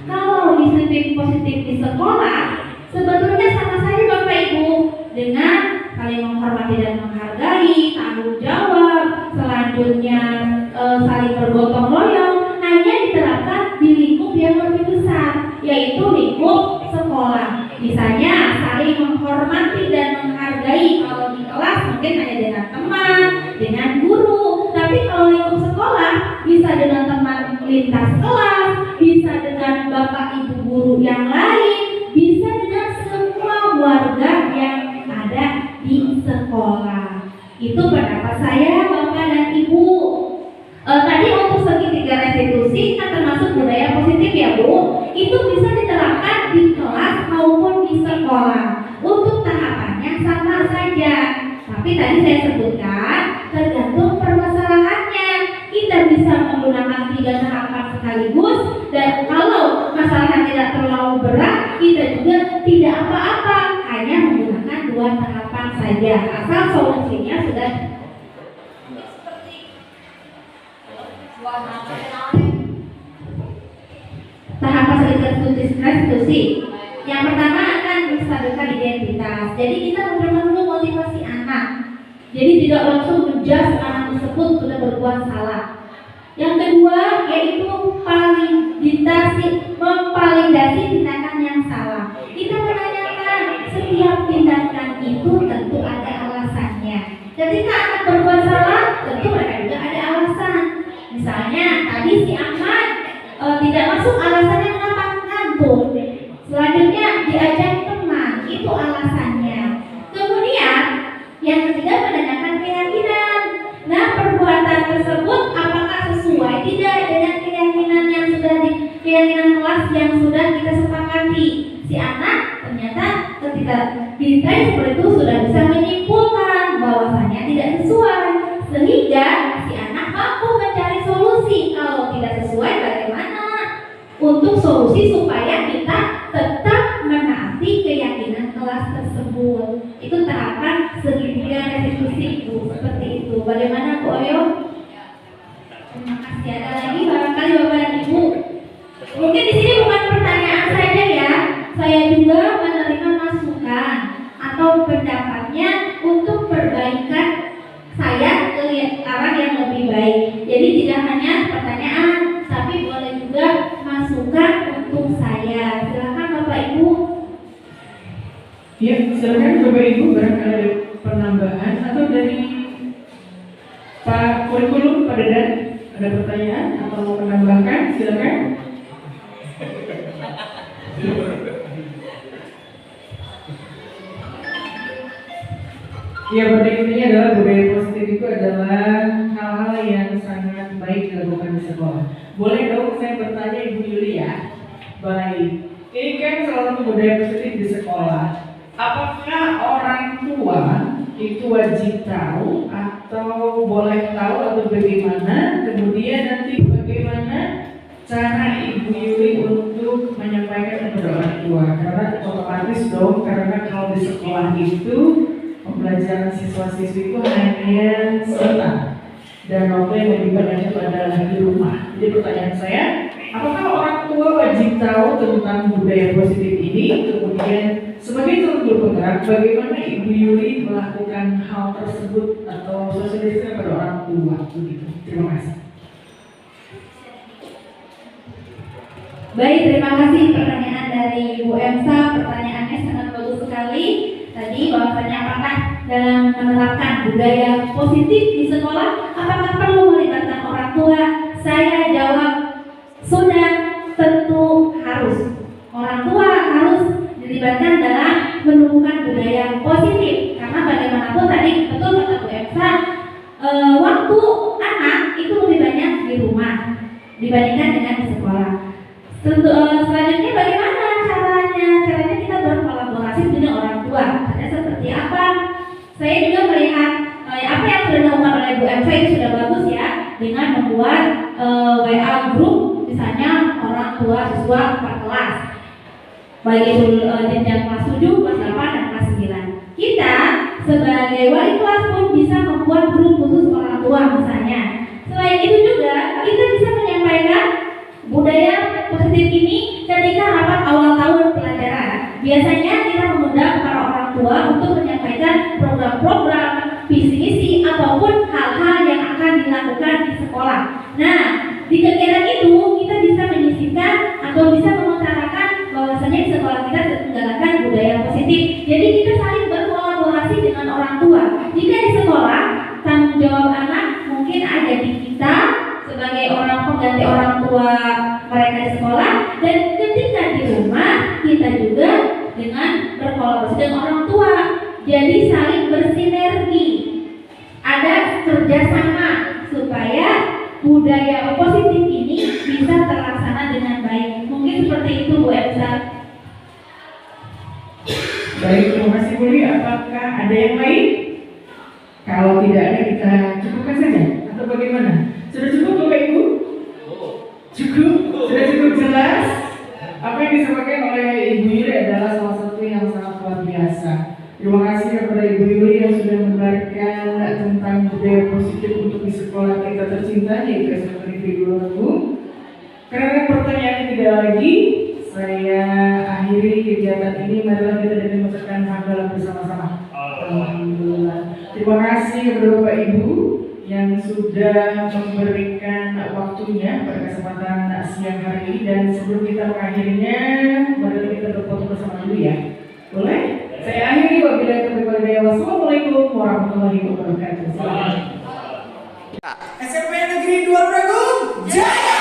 Kalau disiplin positif di sekolah sebetulnya sama saja Bapak Ibu dengan saling menghormati dan menghargai, tanggung jawab, selanjutnya saling bergotong royong, hanya diterapkan di lingkup yang lebih besar, yaitu lingkup sekolah. Misalnya saling menghormati dan menghargai kalau di kelas mungkin hanya dengan teman, dengan guru, tapi kalau lingkup sekolah bisa dengan teman lintas kelas, bisa dengan bapak ibu guru yang lain, bisa dengan semua warga yang ada di sekolah. Itu pendapat saya Bapak dan Ibu. Tadi untuk segi 3 restitusi kan termasuk budaya positif ya Bu. Itu bisa diterapkan di kelas maupun di sekolah. Untuk tahapannya sama saja. Tapi tadi saya sebutkan tergantung permasalahannya. Kita bisa menggunakan 3 tahapan sekaligus, dan kalau masalahnya tidak terlalu berat, kita juga tidak apa-apa, hanya menggunakan 2 tahapan saja. Asal solusinya sudah tahapan restitusi. Yang pertama akan menstabilkan identitas. Jadi kita memperlukan motivasi anak. Jadi tidak langsung menjudge anak tersebut sudah berbuat salah. Yang kedua yaitu memvalidasi tindakan yang salah. Kita menanyakan setiap tindakan itu tentu ada alasannya. Ketika anak berbuat salah, tentu mereka juga ada alasan. Misalnya tadi si Ahmad tidak masuk, alasannya kenapa? Ngantuk. Selanjutnya diajak teman, itu alasannya. Kemudian yang ketiga menanyakan keyakinan. Nah, perbuatan tersebut apakah sesuai tidak dengan keyakinan keyakinan kelas yang sudah kita sepakati? Si anak ternyata ketika ditanya seperti itu sudah bisa menyimpulkan bahwasannya tidak sesuai. Bagaimana Bu Oyo? Terima kasih. Ada lagi barangkali Bapak dan Ibu? Mungkin di sini bukan pertanyaan saja ya. Saya juga menerima masukan atau pendapatnya untuk perbaikan saya ke arah yang lebih baik. Jadi tidak hanya pertanyaan, tapi boleh juga masukan untuk saya. Silakan Bapak Ibu. Ya, silakan Bapak Ibu, barangkali ada penambahan atau dari Pak Kurikulum, Pak Dedan, ada pertanyaan atau mau menambahkan, silakan. Ya, pada intinya adalah budaya positif itu adalah hal-hal yang sangat baik dilakukan di sekolah. Boleh dong saya bertanya Ibu Yuli ya? Baik, ini kan salah satu budaya positif di sekolah. Apakah orang tua itu wajib tahu atau boleh tahu atau bagaimana? Kemudian nanti bagaimana cara Ibu Yuli untuk menyampaikan kepada orang tua? Karena otomatis dong, karena kalau di sekolah itu pembelajaran siswa-siswi itu hanya senang dan waktu yang lebih banyak itu adalah di rumah. Jadi pertanyaan saya, apakah orang tua wajib tahu tentang budaya positif ini? Kemudian sebagai turut berperan, bagaimana Ibu Yuli melakukan hal tersebut atau sosialisasi kepada orang tua? Begitu. Terima kasih. Baik, terima kasih pertanyaan dari Ibu Emsa. Pertanyaannya sangat bagus sekali. Tadi bahwasanya apakah dalam menerapkan budaya positif di sekolah, apakah perlu melibatkan orang tua? Saya jawab, sudah tentu harus. Orang tua harus dilibatkan dalam menumbuhkan budaya positif. Karena bagaimanapun tadi betul kata Bu Emsa, waktu anak itu lebih banyak di rumah dibandingkan dengan di sekolah. Selanjutnya bagaimana caranya? Caranya kita berkolaborasi dengan orang tua. Caranya seperti apa? Saya juga melihat apa yang sudah dilakukan oleh Bu Emsa itu sudah bagus ya, dengan membuat WA group, misalnya orang tua siswa 4 kelas, baik itu jenjang kelas 7, kelas 8, dan kelas 9. Kita sebagai wali kelas pun bisa membuat grup khusus orang tua misalnya. Selain itu juga kita bisa menyampaikan budaya positif ini ketika rapat awal tahun pelajaran. Biasanya kita mengundang para orang tua untuk menyampaikan program-program, visi misi ataupun hal-hal yang akan dilakukan di sekolah. Nah, di kegiatan itu kita bisa menyisipkan atau bisa mengutarakan bahwasanya di sekolah kita menggalakkan budaya positif. Jadi kita saling berkolaborasi dengan orang tua. Jika di sekolah tanggung jawab anak mungkin ada di kita sebagai orang pengganti orang tua mereka di sekolah, dan ketika di rumah kita juga dengan berkolaborasi dengan orang tua. Jadi saling bersinergi, ada kerjasama supaya budaya positif ini bisa terlaksana dengan baik. Mungkin seperti itu Bu Elsa. Baik, terima kasih Bu Yuli. Apakah ada yang lain? Kalau tidak ada, kita cukupkan saja atau bagaimana? Sudah cukup Bapak Ibu? Cukup? Sudah cukup jelas? Apa yang disampaikan oleh Ibu Yuli adalah salah satu yang sangat luar biasa. Terima kasih kepada Ibu Yuli yang sudah menerangkan tentang budaya positif untuk di sekolah kita tercinta, yaitu SMA Negeri 2 Lagu. Karena pertanyaannya tidak lagi, saya akhiri kegiatan ini. Marilah kita dengan mengucapkan hamdalah bersama-sama. Alhamdulillah. Terima kasih kepada Bapak Ibu yang sudah memberikan waktunya pada kesempatan siang hari ini. Dan sebelum kita mengakhirinya, mari kita berfoto bersama dulu ya. Boleh? Saya akhiri wabillahi taufiq wal hidayah. Wassalamualaikum warahmatullahi wabarakatuh. SMP Negeri 2 Bragung, jaya!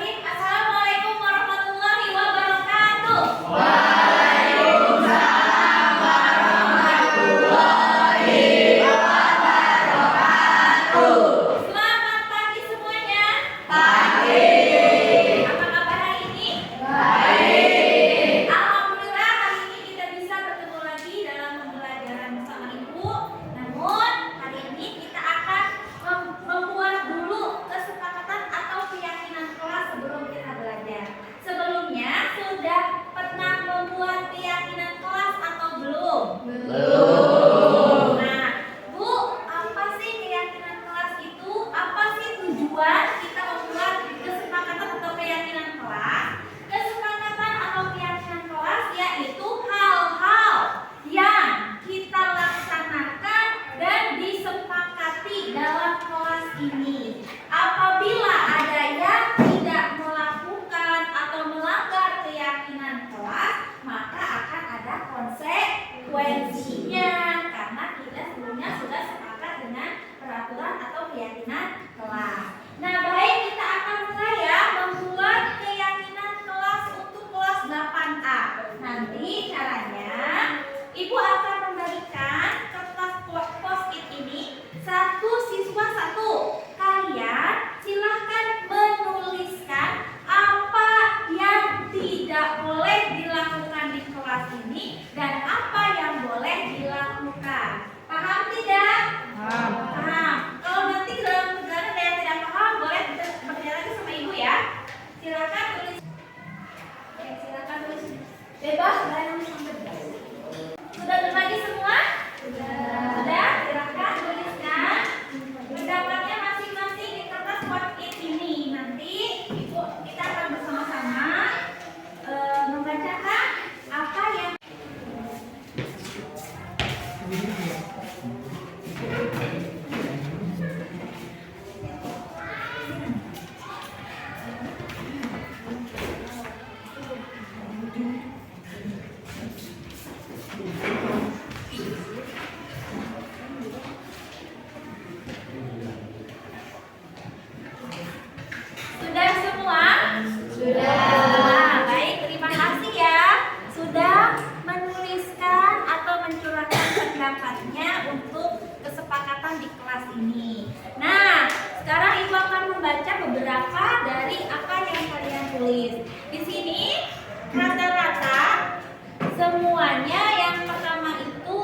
Bismillahirrahmanirrahim. Assalamualaikum warahmatullahi wabarakatuh. Selamat pagi semuanya. Apa kabar hari ini? Alhamdulillah hari ini kita bisa bertemu lagi dalam pembelajaran bersama Ibu. Namun hari ini kita akan membuat dulu kesepakatan atau keyakinan kelas sebelum kita belajar. Sebelumnya sudah pernah membuat keyakinan kelas atau belum? Nah, Bu, apa sih keyakinan kelas itu? Apa sih tujuan kita membuat kesepakatan atau keyakinan kelas? Kesepakatan atau keyakinan kelas yaitu hal-hal yang kita laksanakan dan disepakati dalam kelas ini. Apabila ada yang tidak melakukan atau melanggar keyakinan kelas, maka akan ada konsekuensinya karena kita sebelumnya sudah sepakat dengan peraturan atau keyakinan kelas. Nah, baik, kita akan mulai ya membuat keyakinan kelas untuk kelas 8A. Nanti caranya Ibu akan membagikan kertas post-it ini satu siswa satu. Kalian silahkan menuliskan apa yang tidak boleh dilakukan di kelas ini dan apa yang boleh dilakukan. Paham tidak? Paham. Kalau nanti dalam perjalanan ada yang tidak paham, boleh bertanya lagi sama Ibu ya. Silakan tulis. Oke, silakan tulis. Bebas, kalian nulis sampai bebas. Sudah berbagi semua? Sudah. Silakan tuliskan pendapatnya masing-masing di kertas post-it ini. Nanti Ibu kita akan bersama-sama membacakan apa yang sudah semua? Sudah. Baik, terima kasih ya sudah menuliskan atau mencurahkan pendapatnya untuk kesepakatan di kelas ini. Nah, sekarang Ibu akan membaca beberapa dari apa yang kalian tulis. Di sini rata-rata semuanya yang pertama itu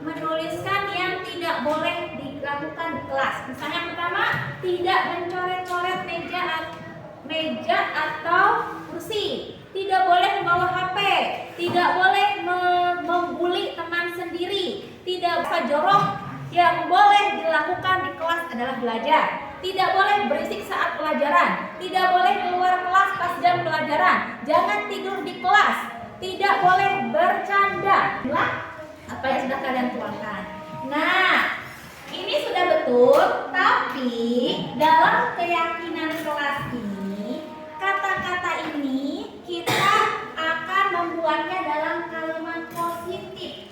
menuliskan yang tidak boleh dilakukan di kelas. Misalnya yang pertama, tidak mencoret-coret meja atau kursi, tidak boleh membawa HP, tidak boleh membuli teman sendiri, tidak bisa jorok. Yang boleh dilakukan di kelas adalah belajar. Tidak boleh berisik saat pelajaran, tidak boleh keluar kelas pas jam pelajaran, jangan tidur di kelas, tidak boleh bercanda. Apa yang sudah kalian tuangkan. Nah, ini sudah betul, tapi dalam keyakinan kelas ini, kata-kata ini kita akan membuatnya dalam kalimat positif.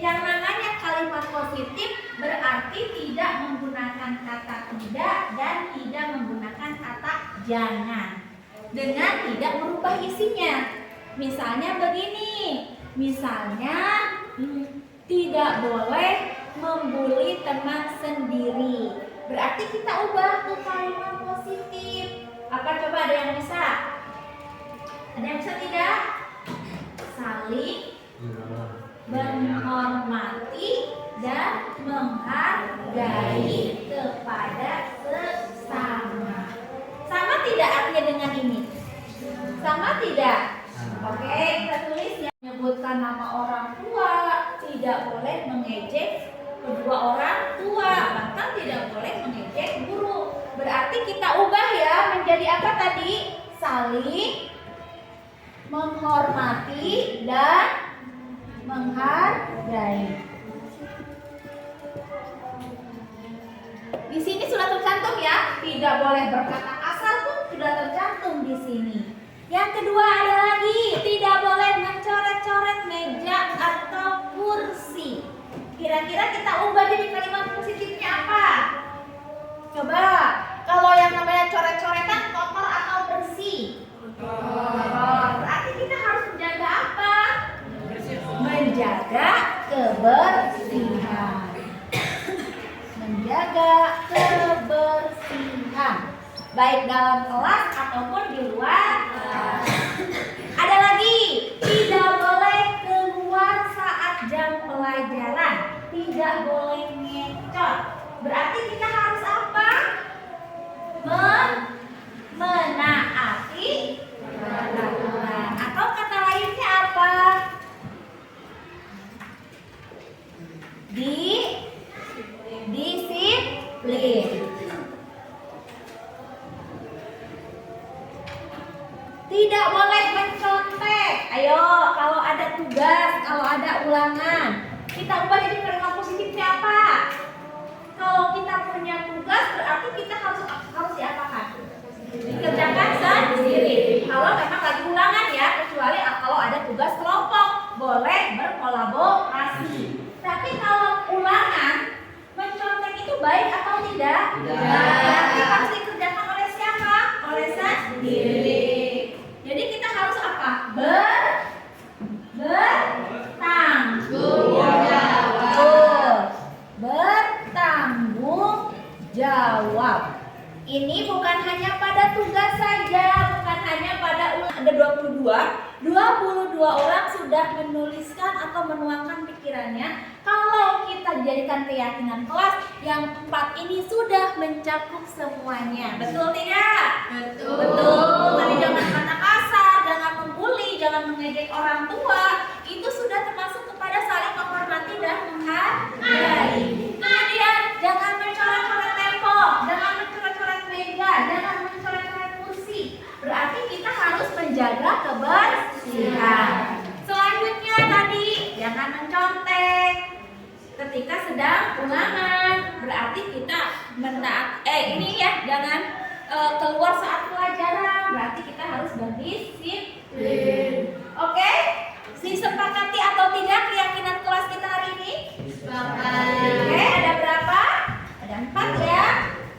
Yang namanya kalimat positif berarti tidak menggunakan kata tidak dan tidak menggunakan kata jangan. Dengan tidak merubah isinya. Misalnya begini, misalnya tidak boleh membuli teman sendiri. Berarti kita ubah tuh kalimat positif. Apa coba ada yang bisa? Ada yang bisa tidak? Saling menghormati dan menghargai kepada sesama. Sama tidak artinya dengan ini? Sama tidak? Oke, kita tulis ya. Menyebutkan nama orang tua, tidak boleh mengejek kedua orang tua, bahkan tidak boleh mengejek guru. Berarti kita ubah ya menjadi apa tadi? Saling menghormati dan menghargai. Di sini sudah tercantum ya, tidak boleh berkata kasar pun sudah tercantum di sini. Yang kedua ada lagi, tidak boleh mencoret-coret meja atau kursi. Kira-kira kita ubah jadi kalimat positifnya apa? Coba, kalau yang namanya coret-coretan kotor atau bersih? Berarti kita harus menjaga apa? Menjaga kebersihan. Menjaga kebersihan. Baik dalam kelas ataupun di luar kelas. Ada lagi, tidak boleh keluar saat jam pelajaran. Tidak boleh ngecot. Berarti kita harus apa? Menaati peraturan. Atau kata lainnya apa? Disiplin. Tidak boleh mencontek. Ayo, kalau ada tugas, kalau ada ulangan, kita ubah jadi kalimat positifnya apa? Kalau kita punya tugas, berarti kita harus diapakan? Dikerjakan sendiri. Kalau memang lagi ulangan ya, kecuali kalau ada tugas kelompok, boleh berkolaborasi. Tapi kalau ulangan, mencontek itu baik atau tidak? Berarti harus dikerjakan oleh siapa? Oleh sendiri. Jadi kita harus apa? Bertanggung jawab. Bertanggung jawab. Ini bukan hanya pada tugas saja, bukan hanya pada ada 22 orang sudah menuliskan atau menuangkan pikirannya. Kalau kita jadikan keyakinan kelas, yang 4 ini sudah mencakup semuanya. Betul tidak? Betul. Tapi jangan kata kasar, jangan membuli, jangan mengejek orang tua. Itu sudah termasuk kepada saling menghormati dan menghargai. Kemudian jangan mencoret-coret tembok, jangan mencoret-coret meja, jangan mencoret-coret kursi. Berarti kita harus menjaga kebersihan. Selanjutnya tadi jangan mencontek ketika sedang ulangan. Berarti kita ini ya, jangan keluar saat pelajaran. Berarti kita harus berdisiplin. Oke? Disepakati atau tidak keyakinan kelas kita hari ini? Sepakat. Oke, ada berapa? Ada 4 ya.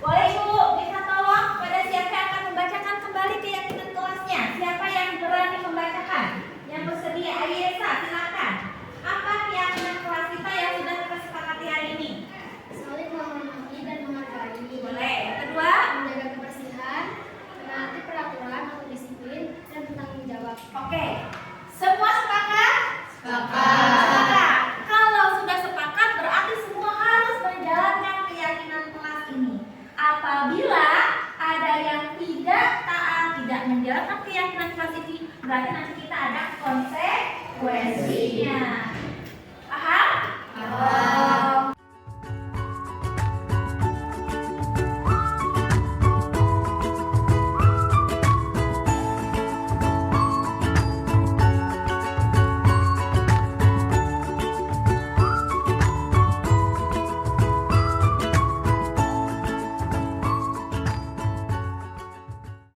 Boleh Ibu minta tolong pada siapa yang akan membacakan kembali keyakinan kelasnya? Siapa yang berani membacakan? Yang bersedia, Ayesa, silakan. Apa keyakinan kelas kita yang sudah kita sepakati hari ini? Saling menghormati dan menghargai. Boleh. Yang kedua? Menjaga kebersihan, menaati peraturan atau disiplin, dan bertanggung jawab. Oke. Semua sepakat? Sepakat. Kalau sudah sepakat berarti semua harus menjalankan keyakinan kelas ini. Apabila ada yang tidak taat, tidak menjalankan keyakinan kelas ini, berarti nanti kita ada konsekuensinya. Paham?